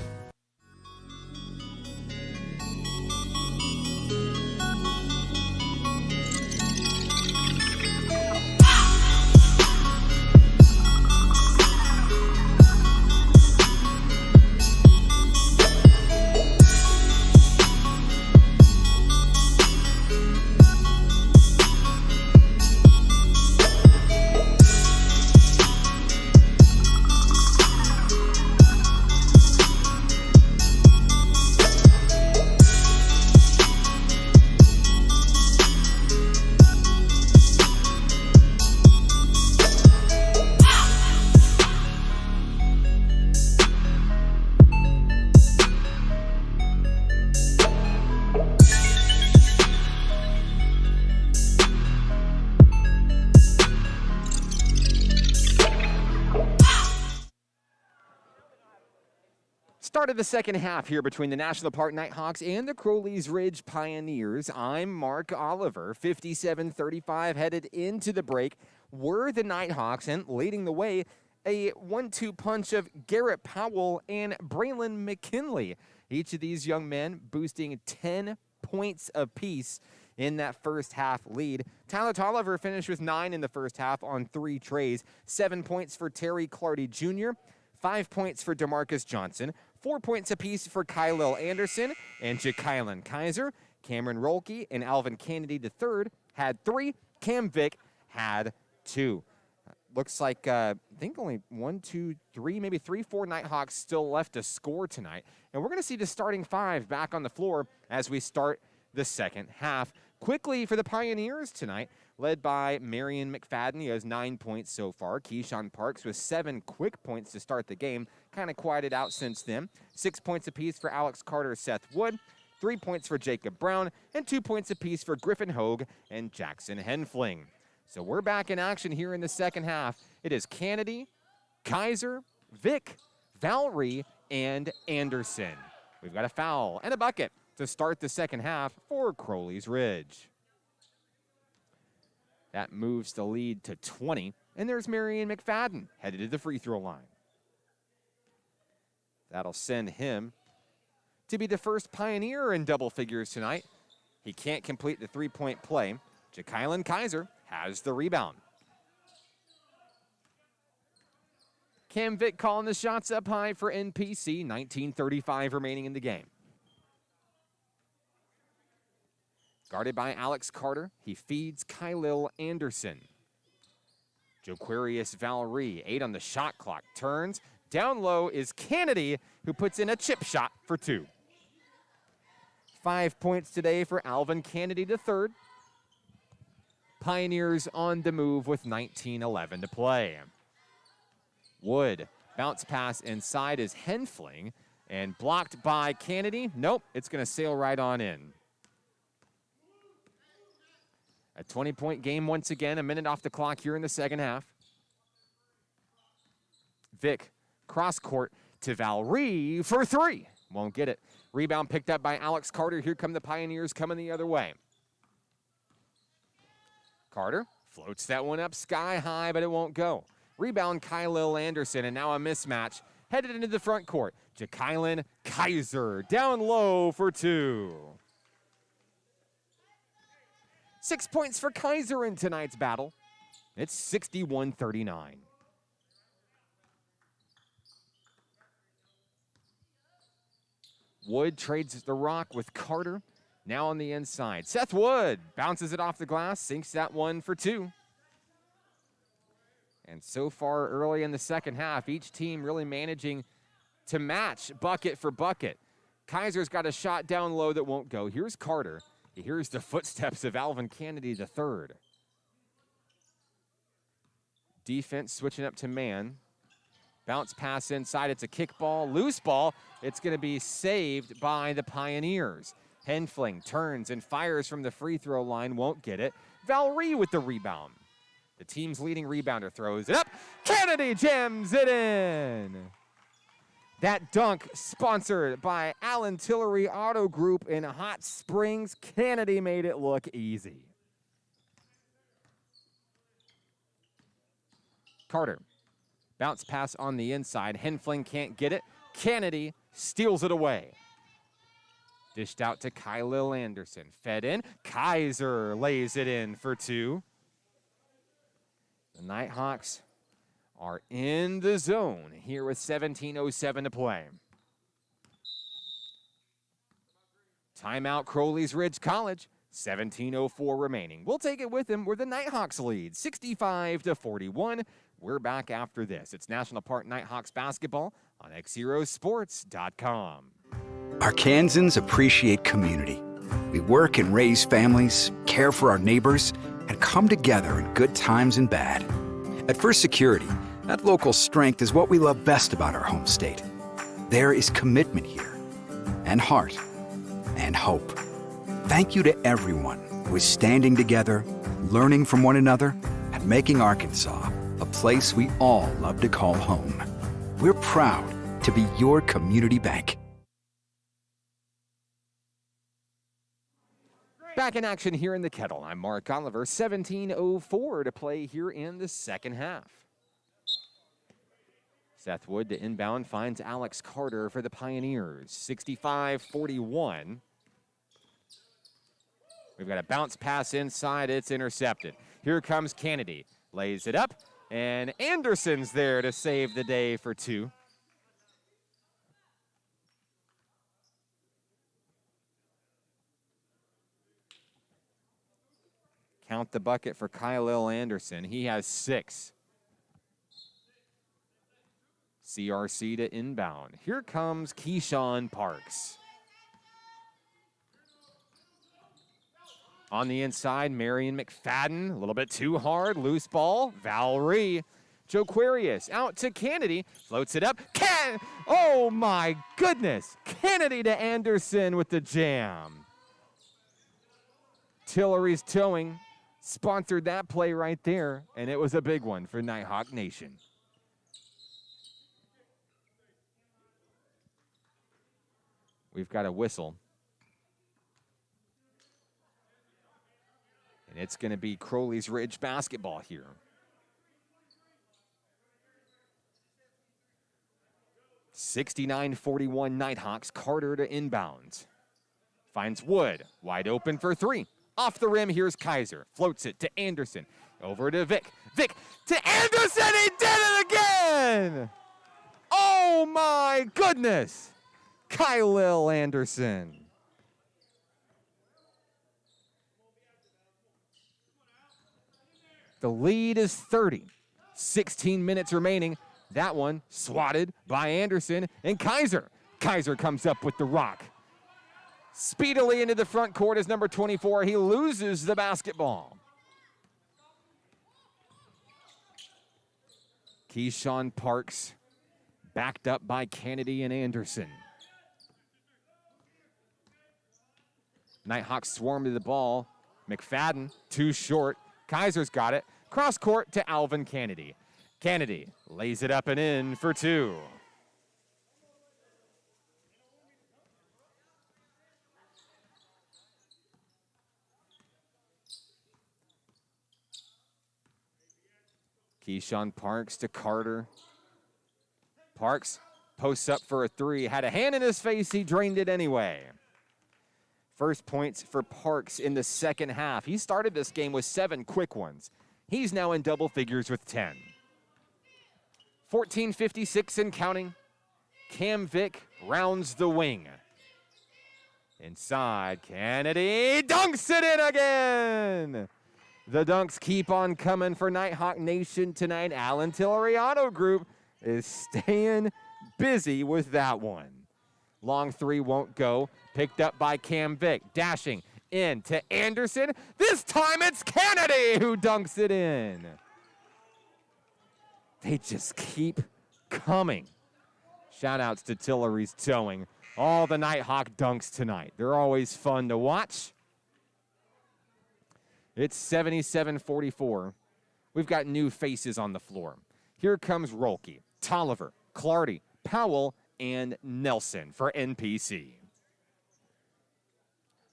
Start of the second half here between the National Park Nighthawks and the Crowley's Ridge Pioneers. I'm Mark Oliver, 57-35 headed into the break. Were the Nighthawks, and leading the way, a 1-2 punch of Garrett Powell and Braylon McKinley. Each of these young men boosting 10 points apiece in that first half lead. Tyler Tolliver finished with 9 in the first half on 3 trays. 7 points for Terry Clardy Jr., 5 points for DeMarcus Johnson, 4 points apiece for Kylil Anderson and Ja'Kylan Kaiser. Cameron Rolke and Alvin Kennedy III had 3. Cam Vick had 2. Looks like, I think only 1, 2, 3, maybe 3, 4 Nighthawks still left to score tonight. And we're going to see the starting 5 back on the floor as we start the second half. Quickly for the Pioneers tonight, led by Marion McFadden. He has 9 points so far. Keyshawn Parks with 7 quick points to start the game. Kind of quieted out since then. 6 points apiece for Alex Carter, Seth Wood. 3 points for Jacob Brown. And 2 points apiece for Griffin Hogue and Jackson Henfling. So we're back in action here in the second half. It is Kennedy, Kaiser, Vick, Valerie, and Anderson. We've got a foul and a bucket to start the second half for Crowley's Ridge. That moves the lead to 20, and there's Marion McFadden headed to the free throw line. That'll send him to be the first Pioneer in double figures tonight. He can't complete the three-point play. Ja'Kylan Kaiser has the rebound. Cam Vick calling the shots up high for NPC, 19:35 remaining in the game. Guarded by Alex Carter, he feeds Kylil Anderson. Joquarius Valerie, 8 on the shot clock, turns. Down low is Kennedy, who puts in a chip shot for 2. 5 points today for Alvin Kennedy III. Pioneers on the move with 19:11 to play. Wood, bounce pass inside is Henfling, and blocked by Kennedy. Nope, it's going to sail right on in. A 20-point game once again, a minute off the clock here in the second half. Vick, cross court to Valerie for 3. Won't get it. Rebound picked up by Alex Carter. Here come the Pioneers coming the other way. Carter floats that one up sky high, but it won't go. Rebound Kylil Anderson, and now a mismatch. Headed into the front court. Ja'Kylan Kaiser down low for 2. 6 points for Kaiser in tonight's battle. It's 61-39. Wood trades the rock with Carter. Now on the inside. Seth Wood bounces it off the glass, sinks that one for 2. And so far early in the second half, each team really managing to match bucket for bucket. Kaiser's got a shot down low that won't go. Here's Carter. Here's the footsteps of Alvin Kennedy III. defense switching up to man. Bounce pass inside. It's a kick ball, loose ball. It's going to be saved by the Pioneers. Henfling turns and fires from the free throw line. Won't get it. Valerie with the rebound. The team's leading rebounder throws it up. Kennedy jams it in. That dunk sponsored by Allen Tillery Auto Group in Hot Springs. Kennedy made it look easy. Carter. Bounce pass on the inside. Henfling can't get it. Kennedy steals it away. Dished out to Kylil Anderson. Fed in. Kaiser lays it in for two. The Nighthawks are in the zone here with 17:07 to play. Timeout, Crowley's Ridge College. 17:04 remaining. We'll take it with them where the Nighthawks lead 65-41. We're back after this. It's National Park Nighthawks basketball on XZeroSports.com. Arkansans appreciate community. We work and raise families, care for our neighbors, and come together in good times and bad. At First Security, that local strength is what we love best about our home state. There is commitment here, and heart, and hope. Thank you to everyone who is standing together, learning from one another, and making Arkansas a place we all love to call home. We're proud to be your community bank. Back in action here in the Kettle. I'm Mark Oliver. 17:04 to play here in the second half. Seth Wood to inbound finds Alex Carter for the Pioneers. 65-41. We've got a bounce pass inside. It's intercepted. Here comes Kennedy. Lays it up, and Anderson's there to save the day for two. Count the bucket for Kylil Anderson. He has 6. CRC to inbound. Here comes Keyshawn Parks. On the inside, Marion McFadden. A little bit too hard. Loose ball. Valerie. Joquarius out to Kennedy. Floats it up. Oh, my goodness. Kennedy to Anderson with the jam. Tillery's towing. Sponsored that play right there, and it was a big one for Nighthawk Nation. We've got a whistle. And it's going to be Crowley's Ridge basketball here. (69-41) Nighthawks. Carter to inbound. Finds Wood. Wide open for three. Off the rim, here's Kaiser. Floats it to Anderson. Over to Vic. Vic to Anderson. He did it again. Oh, my goodness. Kylil Anderson. The lead is 30. 16 minutes remaining. That one swatted by Anderson and Kaiser. Kaiser comes up with the rock. Speedily into the front court is number 24. He loses the basketball. Keyshawn Parks backed up by Kennedy and Anderson. Nighthawks swarm to the ball. McFadden, too short. Kaiser's got it. Cross court to Alvin Kennedy. Kennedy lays it up and in for two. Keyshawn Parks to Carter. Parks posts up for a three. Had a hand in his face. He drained it anyway. First points for Parks in the second half. He started this game with 7 quick ones. He's now in double figures with 10. 14:56 and counting. Cam Vick rounds the wing. Inside, Kennedy dunks it in again. The dunks keep on coming for Nighthawk Nation tonight. Allen Tillery Auto Group is staying busy with that one. Long three won't go. Picked up by Cam Vick. Dashing in to Anderson. This time it's Kennedy who dunks it in. They just keep coming. Shout outs to Tillery's Towing. All the Nighthawk dunks tonight. They're always fun to watch. It's 77-44. We've got new faces on the floor. Here comes Rolke, Tolliver, Clardy, Powell, and Nelson for NPC.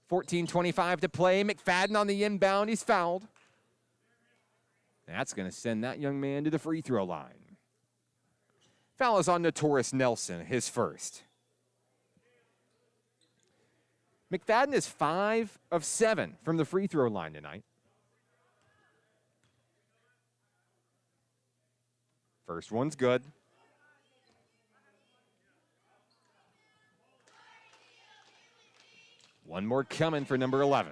14:25 to play. McFadden on the inbound. He's fouled. That's going to send that young man to the free throw line. Foul is on Notorious Nelson, his first. McFadden is 5 of 7 from the free throw line tonight. First one's good. One more coming for number 11.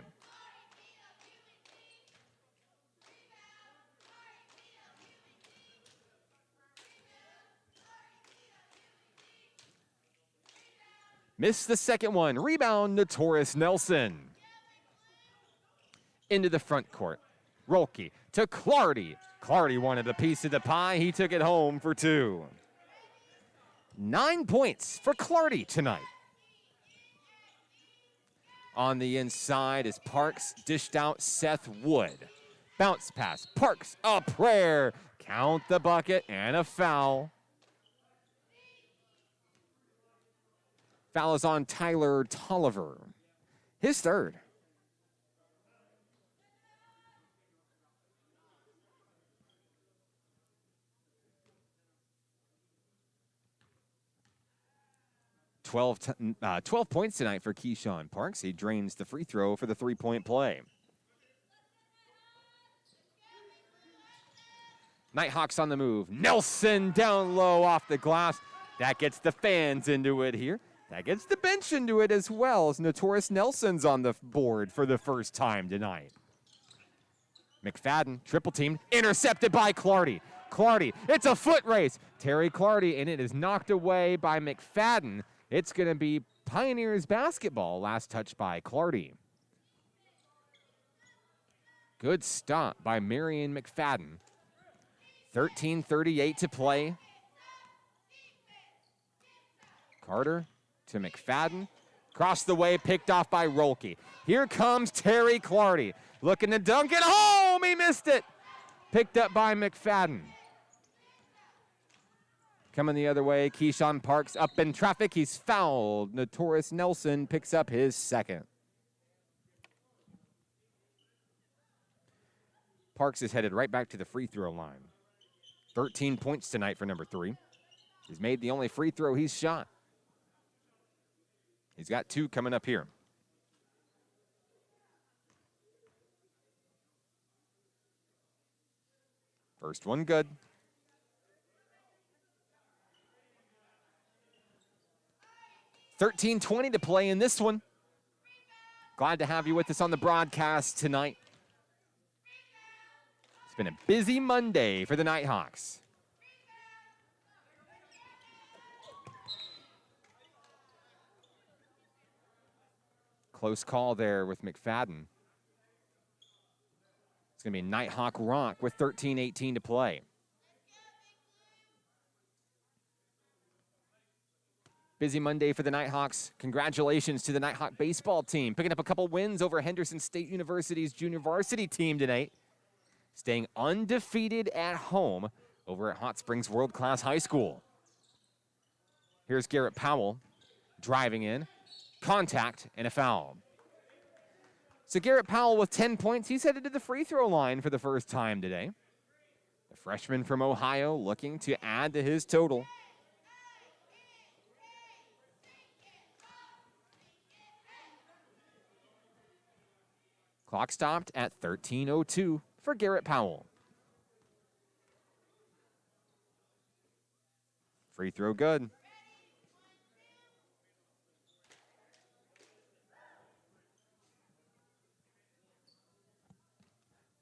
Missed the second one. Rebound, Notorious Nelson. Into the front court. Rolke to Clardy. Clardy wanted a piece of the pie. He took it home for 2. 9 points for Clardy tonight. On the inside is Parks, dished out Seth Wood. Bounce pass, Parks, a prayer. Count the bucket and a foul. Foul is on Tyler Tolliver. His third. Twelve points tonight for Keyshawn Parks. He drains the free throw for the three-point play. Nighthawks on the move. Nelson down low off the glass. That gets the fans into it here. That gets the bench into it as well, as Notorious Nelson's on the board for the first time tonight. McFadden, triple teamed, intercepted by Clardy. Clardy, it's a foot race. Terry Clardy, and it is knocked away by McFadden. It's going to be Pioneers basketball, last touch by Clardy. Good stop by Marion McFadden. 13:38 to play. Carter to McFadden. Across the way, picked off by Rolke. Here comes Terry Clardy. Looking to dunk it home. He missed it. Picked up by McFadden. Coming the other way, Keyshawn Parks up in traffic. He's fouled. Notorious Nelson picks up his second. Parks is headed right back to the free throw line. 13 points tonight for number 3. He's made the only free throw he's shot. He's got 2 coming up here. First one good. $13:20 to play in this one. Glad to have you with us on the broadcast tonight. It's been a busy Monday for the Nighthawks. Close call there with McFadden. It's going to be Nighthawk rock with 13:18 to play. Busy Monday for the Nighthawks. Congratulations to the Nighthawk baseball team, picking up a couple wins over Henderson State University's junior varsity team tonight, staying undefeated at home over at Hot Springs World Class High School. Here's Garrett Powell driving in, contact, and a foul. So Garrett Powell with 10 points. He's headed to the free throw line for the first time today. The freshman from Ohio looking to add to his total. Clock stopped at 13:02 for Garrett Powell. Free throw good.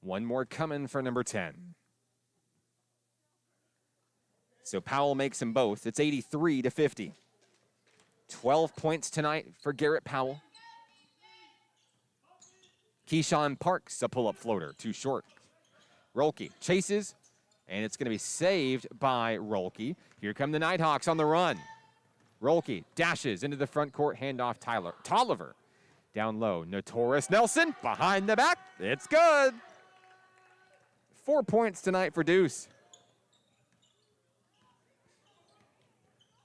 One more coming for number 10. So Powell makes them both. It's 83-50. 12 points tonight for Garrett Powell. Keyshawn Parks, a pull-up floater, too short. Rolke chases, And it's going to be saved by Rolke. Here come the Nighthawks on the run. Rolke dashes into the front court, handoff Tolliver. Down low, Notorious Nelson behind the back. It's good. 4 points tonight for Deuce.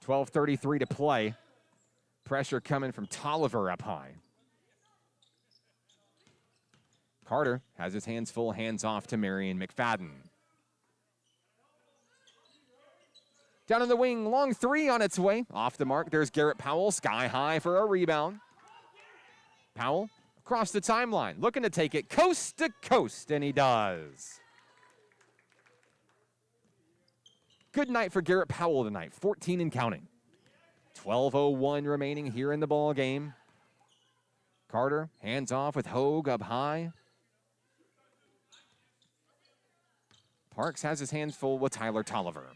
12:33 to play. Pressure coming from Tolliver up high. Carter has his hands full, hands off to Marion McFadden. Down in the wing, long three on its way. Off the mark, there's Garrett Powell, sky high for a rebound. Powell across the timeline, looking to take it coast to coast, and he does. Good night for Garrett Powell tonight, 14 and counting. 12:01 remaining here in the ball game. Carter, hands off with Hogue up high. Parks has his hands full with Tyler Tolliver.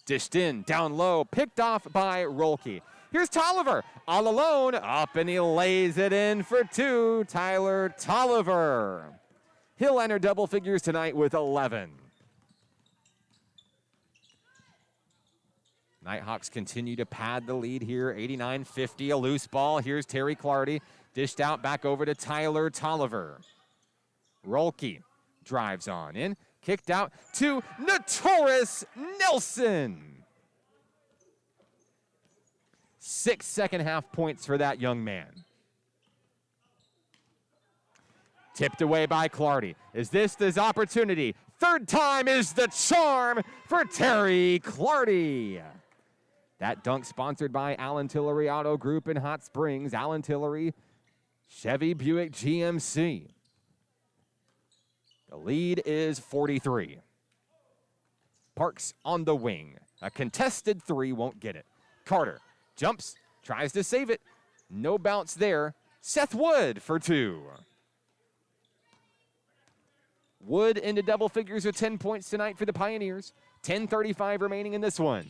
Dished in, down low, picked off by Rolke. Here's Tolliver, all alone, up and he lays it in for two. Tyler Tolliver. He'll enter double figures tonight with 11. Nighthawks continue to pad the lead here, 89-50, a loose ball. Here's Terry Clardy, dished out back over to Tyler Tolliver. Rolke drives on in, kicked out to Notorious Nelson. 6 second-half points for that young man. Tipped away by Clardy. Is this his opportunity? Third time is the charm for Terry Clardy. That dunk sponsored by Allen Tillery Auto Group in Hot Springs. Allen Tillery, Chevy Buick GMC. The lead is 43. Parks on the wing. A contested three, won't get it. Carter jumps, tries to save it. No bounce there. Seth Wood for two. Wood into double figures with 10 points tonight for the Pioneers. 10:35 remaining in this one.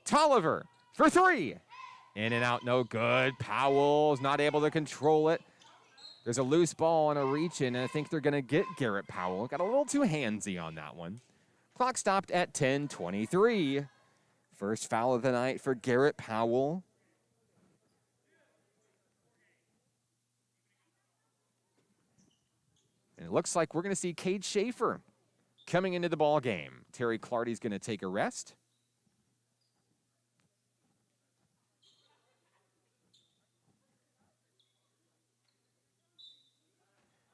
Tolliver for three. In and out, no good. Powell's not able to control it. There's a loose ball and a reach in, and I think they're going to get Garrett Powell. Got a little too handsy on that one. Clock stopped at 10:23. First foul of the night for Garrett Powell. And it looks like we're going to see Cade Schaefer coming into the ball game. Terry Clardy's going to take a rest.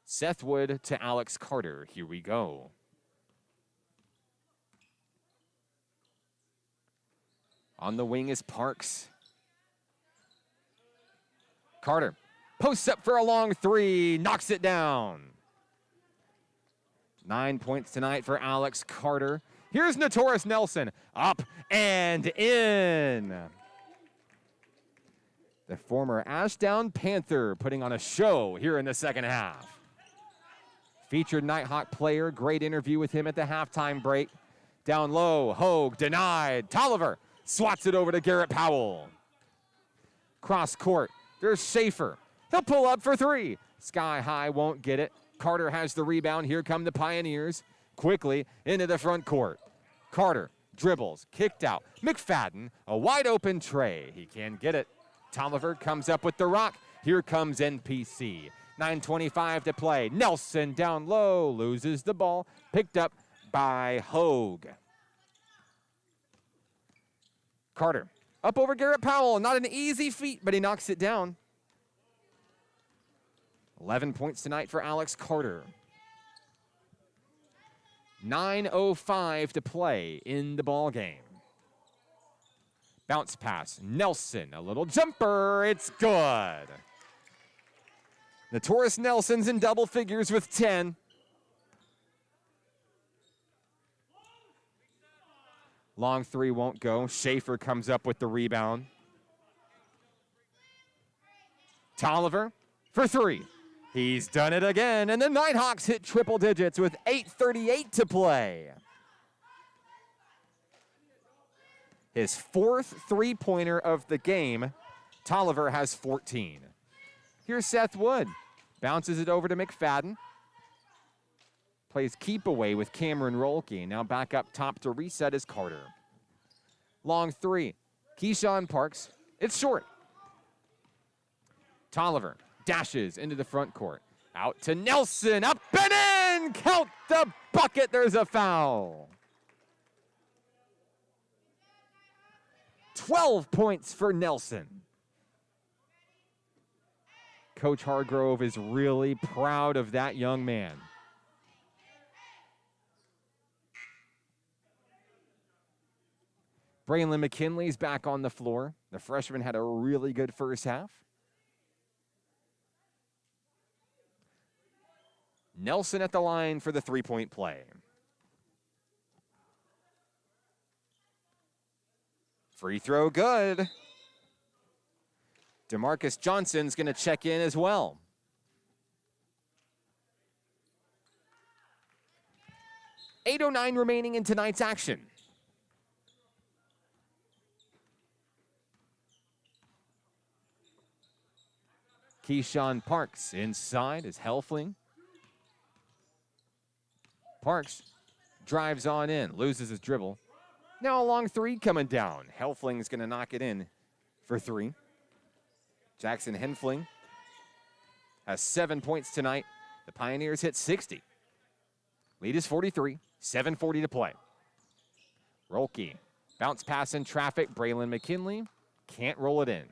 Seth Wood to Alex Carter. Here we go. On the wing is Parks. Carter posts up for a long three, knocks it down. 9 points tonight for Alex Carter. Here's Notorious Nelson, up and in. The former Ashdown Panther putting on a show here in the second half. Featured Nighthawk player, great interview with him at the halftime break. Down low, Hogue denied. Tolliver swats it over to Garrett Powell. Cross court, there's Schaefer. He'll pull up for three. Sky high, won't get it. Carter has the rebound. Here come the Pioneers. Quickly into the front court. Carter dribbles, kicked out. McFadden, a wide open tray. He can't get it. Tolliver comes up with the rock. Here comes NPC. 9:25 to play. Nelson down low, loses the ball. Picked up by Hogue. Carter up over Garrett Powell. Not an easy feat, but he knocks it down. 11 points tonight for Alex Carter. 9:05 to play in the ball game. Bounce pass, Nelson, a little jumper, it's good. Notorious Nelson's in double figures with 10. Long three won't go. Schaefer comes up with the rebound. Tolliver for three. He's done it again, and the Nighthawks hit triple digits with 8:38 to play. His fourth three-pointer of the game. Tolliver has 14. Here's Seth Wood. Bounces it over to McFadden. Plays keep away with Cameron Rolke. Now back up top to reset is Carter. Long three. Keyshawn Parks. It's short. Tolliver dashes into the front court. Out to Nelson. Up and in. Count the bucket. There's a foul. 12 points for Nelson. Coach Hargrove is really proud of that young man. Braylon McKinley's back on the floor. The freshman had a really good first half. Nelson at the line for the three-point play. Free throw good. DeMarcus Johnson's going to check in as well. .809 remaining in tonight's action. Keyshawn Parks inside is Helfling. Parks drives on in, loses his dribble. Now a long three coming down. Helfling's going to knock it in for three. Jackson Henfling has 7 points tonight. The Pioneers hit 60. Lead is 43, 7:40 to play. Rolke, bounce pass in traffic. Braylon McKinley can't roll it in.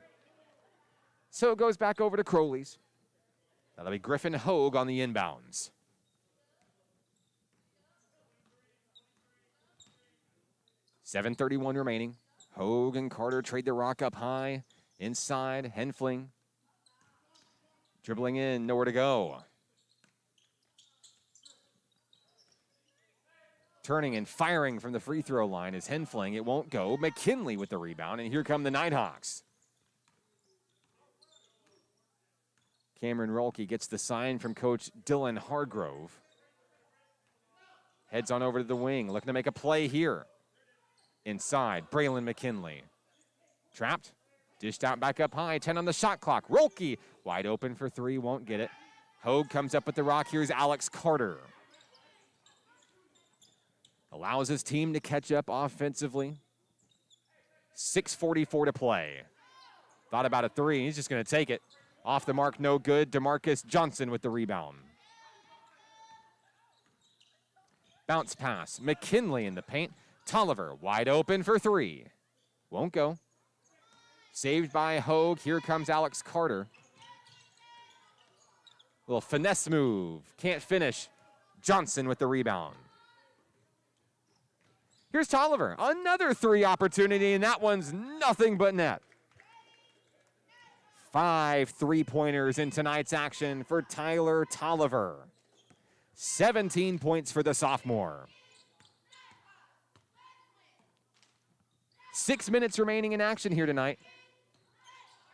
So it goes back over to Crowley's. That'll be Griffin Hogue on the inbounds. .731 remaining. Hogue and Carter trade the rock up high. Inside, Henfling. Dribbling in, nowhere to go. Turning and firing from the free throw line is Henfling. It won't go. McKinley with the rebound, and here come the Nighthawks. Cameron Rolke gets the sign from Coach Dylan Hargrove. Heads on over to the wing, looking to make a play here. Inside, Braylon McKinley. Trapped, dished out back up high, 10 on the shot clock. Rolke, wide open for three, won't get it. Hogue comes up with the rock, here's Alex Carter. Allows his team to catch up offensively. 6:44 to play. Thought about a three, he's just gonna take it. Off the mark, no good. DeMarcus Johnson with the rebound. Bounce pass, McKinley in the paint. Tolliver wide open for three. Won't go. Saved by Hogue. Here comes Alex Carter. Little finesse move. Can't finish. Johnson with the rebound. Here's Tolliver. Another three opportunity, and that one's nothing but net. 5 3-pointers in tonight's action for Tyler Tolliver. 17 points for the sophomore. 6 minutes remaining in action here tonight.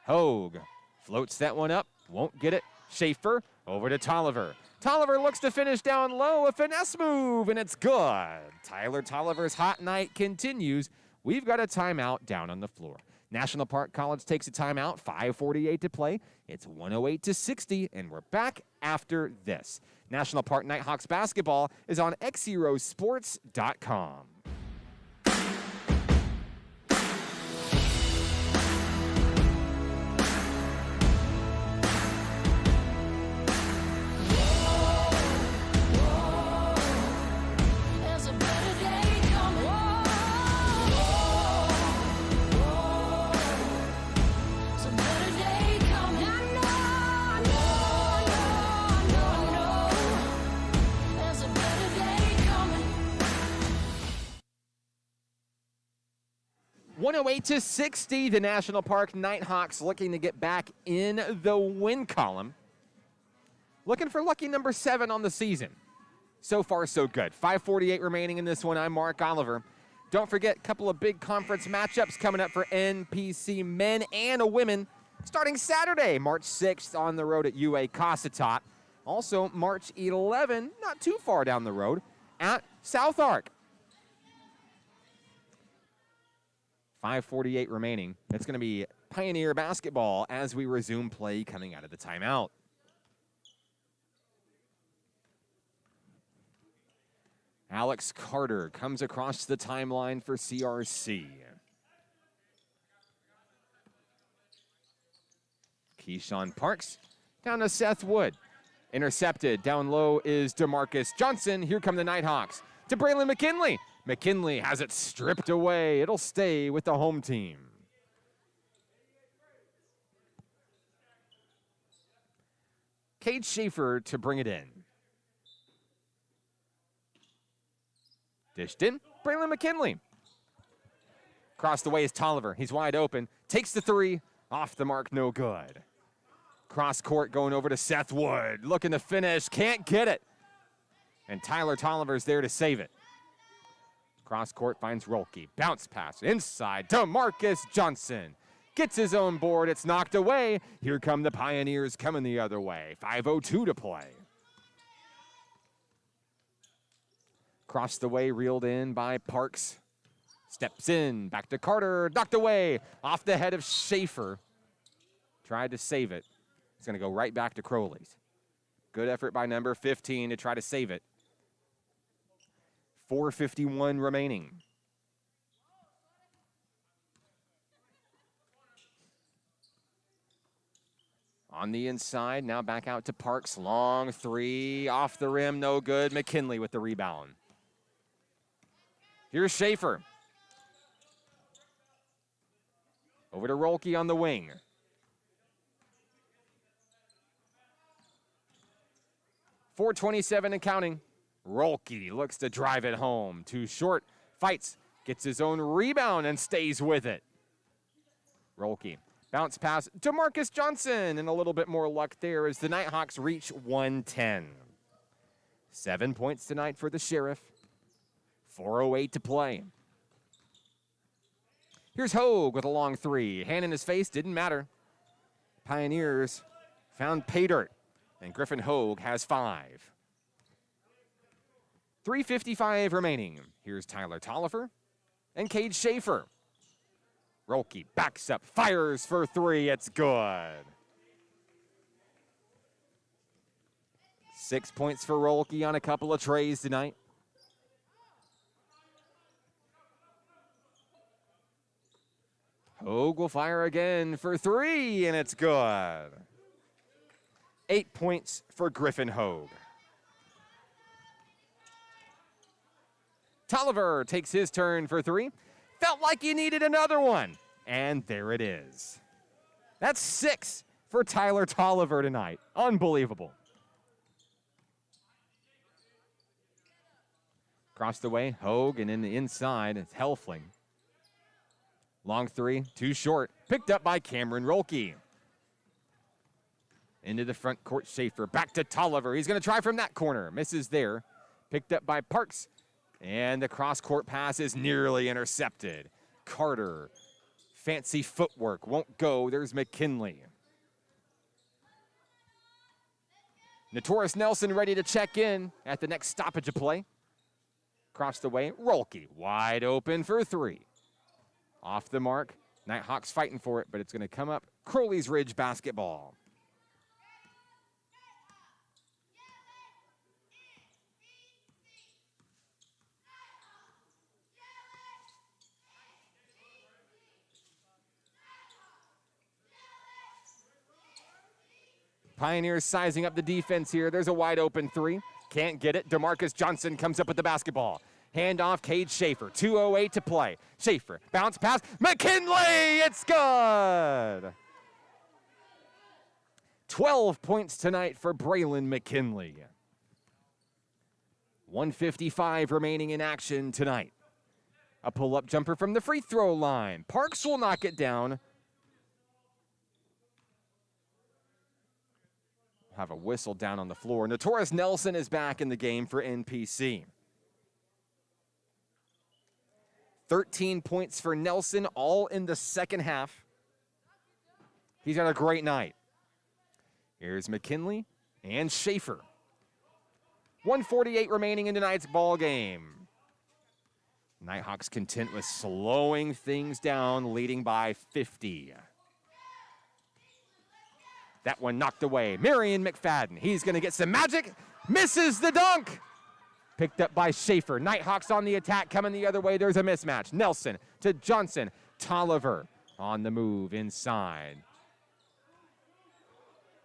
Hogue floats that one up, won't get it. Schaefer over to Tolliver. Tolliver looks to finish down low, a finesse move, and it's good. Tyler Tolliver's hot night continues. We've got a timeout down on the floor. National Park College takes a timeout, 5:48 to play. It's 108-60, and we're back after this. National Park Nighthawks basketball is on XZeroSports.com. .108-60, the National Park Nighthawks looking to get back in the win column. Looking for lucky number 7 on the season. So far, so good. 5:48 remaining in this one. I'm Mark Oliver. Don't forget, a couple of big conference matchups coming up for NPC men and women. Starting Saturday, March 6th on the road at UA Cossatot. Also, March 11, not too far down the road, at South Ark. 5:48 remaining. It's going to be Pioneer basketball as we resume play coming out of the timeout. Alex Carter comes across the timeline for CRC. Keyshawn Parks down to Seth Wood. Intercepted. Down low is DeMarcus Johnson. Here come the Nighthawks to Braylon McKinley. McKinley has it stripped away. It'll stay with the home team. Cade Schaefer to bring it in. Dished in. Braylon McKinley. Across the way is Tolliver. He's wide open. Takes the three. Off the mark, no good. Cross court going over to Seth Wood. Looking to finish. Can't get it. And Tyler Tolliver's there to save it. Cross court finds Rolke. Bounce pass inside to Marcus Johnson. Gets his own board. It's knocked away. Here come the Pioneers coming the other way. 5:02 to play. Across the way, reeled in by Parks. Steps in, back to Carter, knocked away. Off the head of Schaefer. Tried to save it. It's going to go right back to Crowley's. Good effort by number 15 to try to save it. 4:51 remaining. On the inside, now back out to Parks. Long three, off the rim, no good. McKinley with the rebound. Here's Schaefer. Over to Rolke on the wing. .427 and counting. Rolke looks to drive it home. Too short, fights, gets his own rebound and stays with it. Rolke, bounce pass to Marcus Johnson, and a little bit more luck there as the Nighthawks reach 110. 7 points tonight for the Sheriff. 4:08 to play. Here's Hogue with a long three. Hand in his face, didn't matter. Pioneers found pay dirt, and Griffin Hogue has 5. 3:55 remaining. Here's Tyler Tolliver and Cade Schaefer. Rolke backs up, fires for 3. It's good. 6 points for Rolke on a couple of trays tonight. Hogue will fire again for 3, and it's good. 8 points for Griffin Hogue. Tolliver takes his turn for 3. Felt like he needed another one, and there it is. That's 6 for Tyler Tolliver tonight. Unbelievable. Across the way, Hogue, and in the inside, it's Helfling. Long three, too short. Picked up by Cameron Rolke. Into the front court, Schaefer. Back to Tolliver. He's going to try from that corner. Misses there. Picked up by Parks. And the cross-court pass is nearly intercepted. Carter. Fancy footwork. Won't go. There's McKinley. Notorious Nelson ready to check in at the next stoppage of play. Across the way, Rolke. Wide open for 3. Off the mark. Nighthawks fighting for it, but it's going to come up. Crowley's Ridge basketball. Pioneers sizing up the defense here. There's a wide open 3. Can't get it. DeMarcus Johnson comes up with the basketball. Hand off, Cade Schaefer. 2:08 to play. Schaefer, bounce pass. McKinley, it's good. 12 points tonight for Braylon McKinley. 1:55 remaining in action tonight. A pull-up jumper from the free throw line. Parks will knock it down. Have a whistle down on the floor. Notorious Nelson is back in the game for NPC. 13 points for Nelson, all in the second half. He's had a great night. Here's McKinley and Schaefer. 1:48 remaining in tonight's ball game. Nighthawks content with slowing things down, leading by 50. That one knocked away. Marion McFadden. He's going to get some magic. Misses the dunk. picked up by Schaefer. Nighthawks on the attack, coming the other way. There's a mismatch. Nelson to Johnson. Tolliver on the move inside.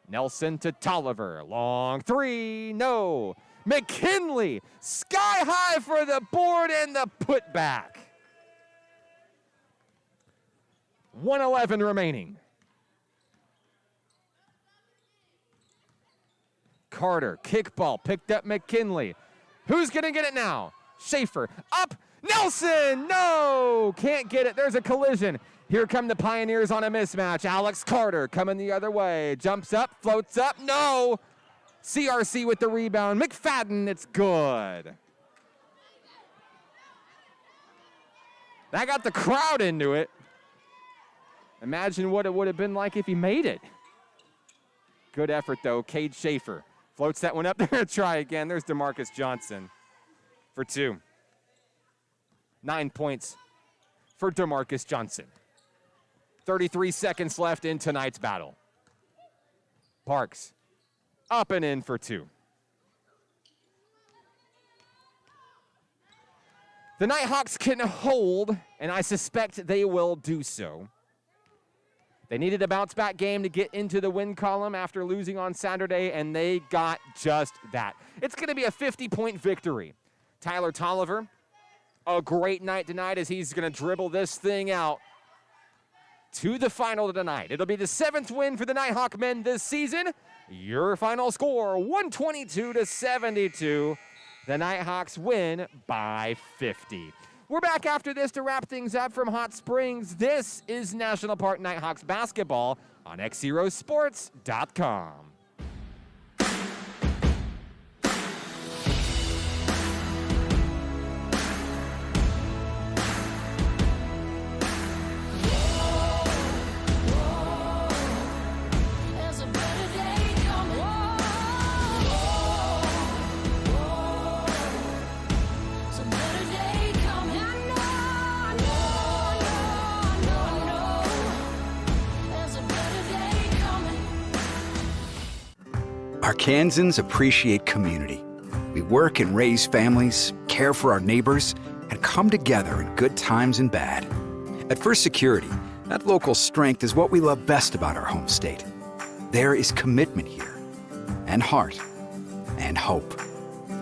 Nelson to Tolliver. Long three, no. McKinley, sky high for the board and the putback. 1:11 remaining. Carter, kickball, picked up McKinley. Who's gonna get it now? Schaefer, up, Nelson, no, can't get it, there's a collision. Here come the Pioneers on a mismatch. Alex Carter coming the other way, jumps up, floats up, no. CRC with the rebound, McFadden, it's good. That got the crowd into it. Imagine what it would have been like if he made it. Good effort though, Cade Schaefer. Floats that one up there, try again. There's DeMarcus Johnson for 2. 9 points for DeMarcus Johnson. 33 seconds left in tonight's battle. Parks up and in for 2. The Nighthawks can hold, and I suspect they will do so. They needed a bounce-back game to get into the win column after losing on Saturday, and they got just that. It's going to be a 50-point victory. Tyler Tolliver, a great night tonight as he's going to dribble this thing out to the final tonight. It'll be the 7th win for the Nighthawk men this season. Your final score, 122-72. The Nighthawks win by 50. We're back after this to wrap things up from Hot Springs. This is National Park Nighthawks basketball on XZeroSports.com. Arkansans appreciate community. We work and raise families, care for our neighbors, and come together in good times and bad. At First Security, that local strength is what we love best about our home state. There is commitment here, and heart, and hope.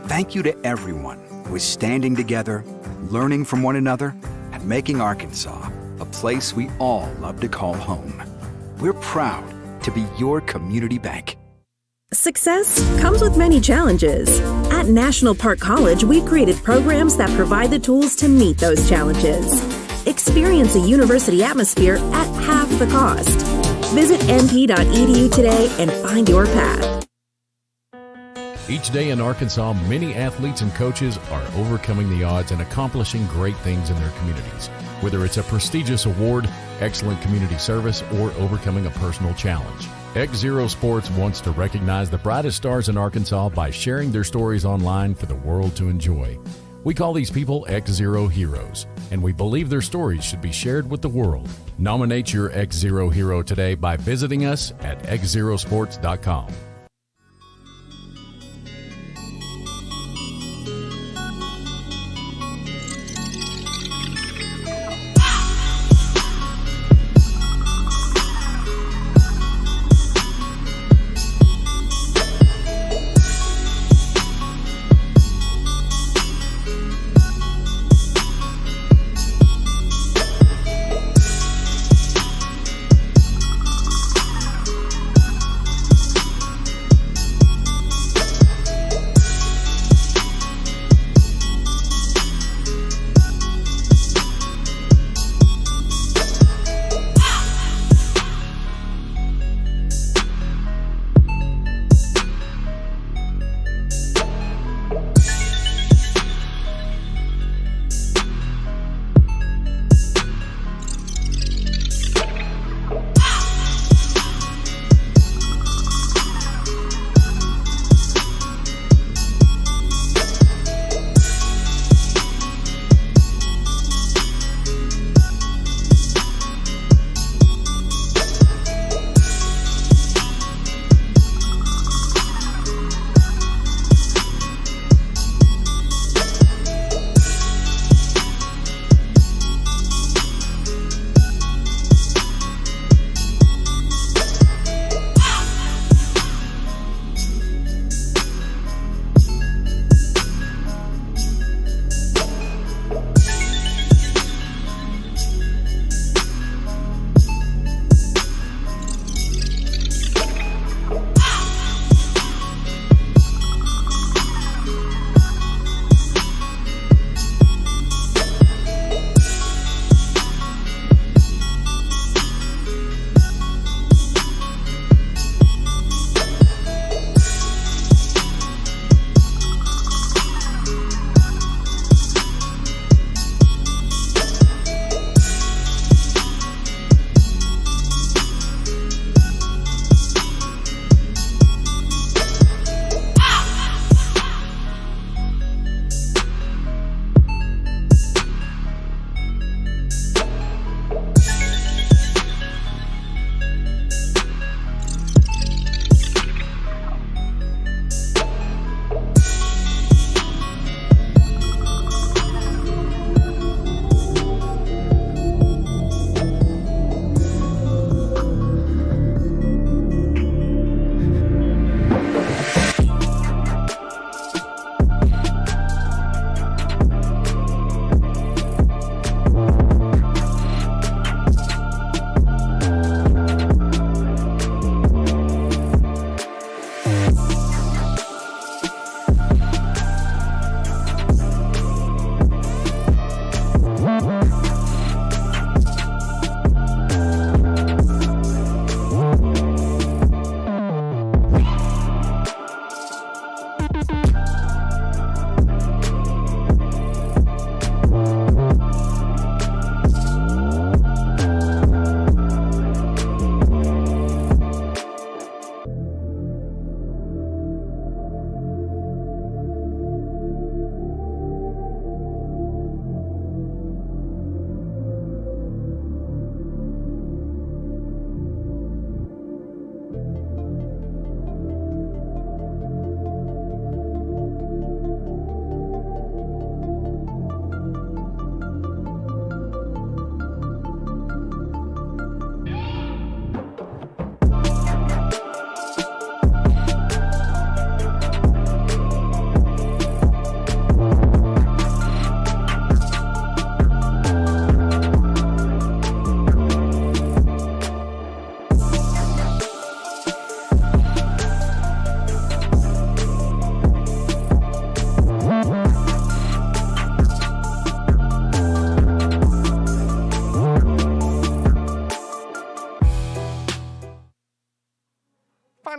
Thank you to everyone who is standing together, learning from one another, and making Arkansas a place we all love to call home. We're proud to be your community bank. Success comes with many challenges. At National Park College, we've created programs that provide the tools to meet those challenges. Experience a university atmosphere at half the cost. Visit np.edu today and find your path. Each day in Arkansas, many athletes and coaches are overcoming the odds and accomplishing great things in their communities. Whether it's a prestigious award, excellent community service, or overcoming a personal challenge. XZero Sports wants to recognize the brightest stars in Arkansas by sharing their stories online for the world to enjoy. We call these people XZero Heroes, and we believe their stories should be shared with the world. Nominate your XZero hero today by visiting us at XZeroSports.com.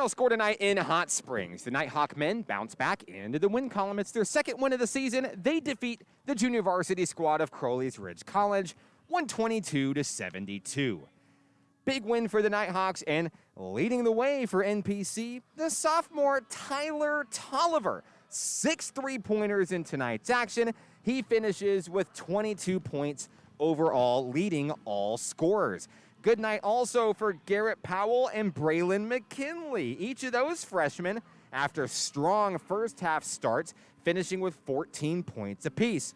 final score tonight in Hot Springs. The Nighthawk men bounce back into the win column. It's their second win of the season. They defeat the junior varsity squad of Crowley's Ridge College, 122-72. Big win for the Nighthawks, and leading the way for NPC, the sophomore Tyler Tolliver. 6 3-pointers in tonight's action. He finishes with 22 points overall, leading all scorers. Good night also for Garrett Powell and Braylon McKinley. Each of those freshmen, after strong first half starts, finishing with 14 points apiece.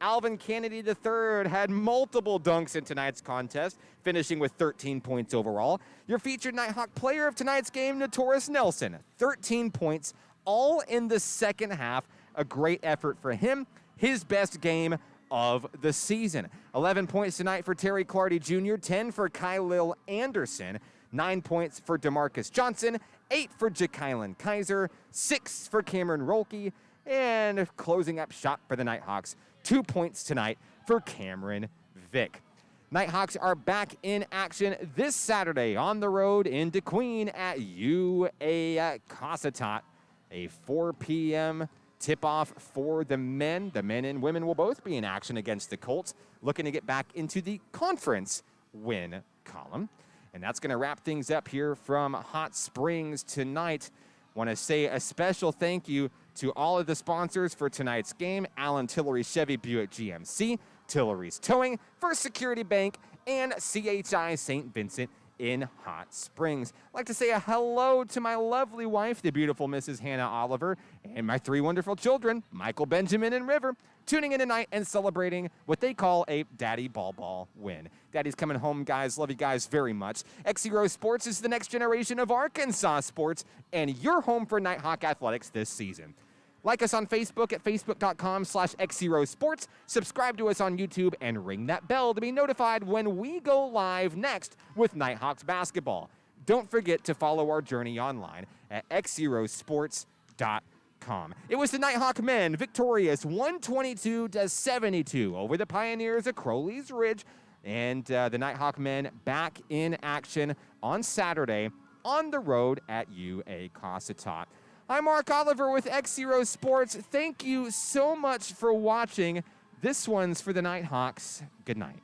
Alvin Kennedy III had multiple dunks in tonight's contest, finishing with 13 points overall. Your featured Nighthawk player of tonight's game, Notorious Nelson, 13 points, all in the second half. A great effort for him, his best game of the season. 11 points tonight for Terry Clardy Jr., 10 for Kylil Anderson, 9 points for DeMarcus Johnson, 8 for Jakylan Kaiser, 6 for Cameron Rolke, and closing up shop for the Nighthawks, 2 points tonight for Cameron Vick. Nighthawks are back in action this Saturday on the road in DeQueen at UA Cossatot. A 4 p.m. tip-off for the men. The men and women will both be in action against the Colts, looking to get back into the conference win column. And that's going to wrap things up here from Hot Springs tonight. Want to say a special thank you to all of the sponsors for tonight's game: Allen Tillery Chevy Buick GMC, Tillery's Towing, First Security Bank, and CHI St. Vincent in Hot Springs. I'd like to say a hello to my lovely wife, the beautiful Mrs. Hannah Oliver, and my 3 wonderful children, Michael, Benjamin, and River, tuning in tonight and celebrating what they call a Daddy Ball win. Daddy's coming home, guys. Love you guys very much. XZero Sports is the next generation of Arkansas sports, and you're home for Nighthawk athletics this season. Like us on Facebook at facebook.com/XZero Sports. Subscribe to us on YouTube and ring that bell to be notified when we go live next with Nighthawks basketball. Don't forget to follow our journey online at XZeroSports.com. It was the Nighthawk men victorious 122-72 over the Pioneers of Crowley's Ridge, and the Nighthawk men back in action on Saturday on the road at UA Cossatot. I'm Mark Oliver with XZero Sports. Thank you so much for watching. This one's for the Nighthawks. Good night.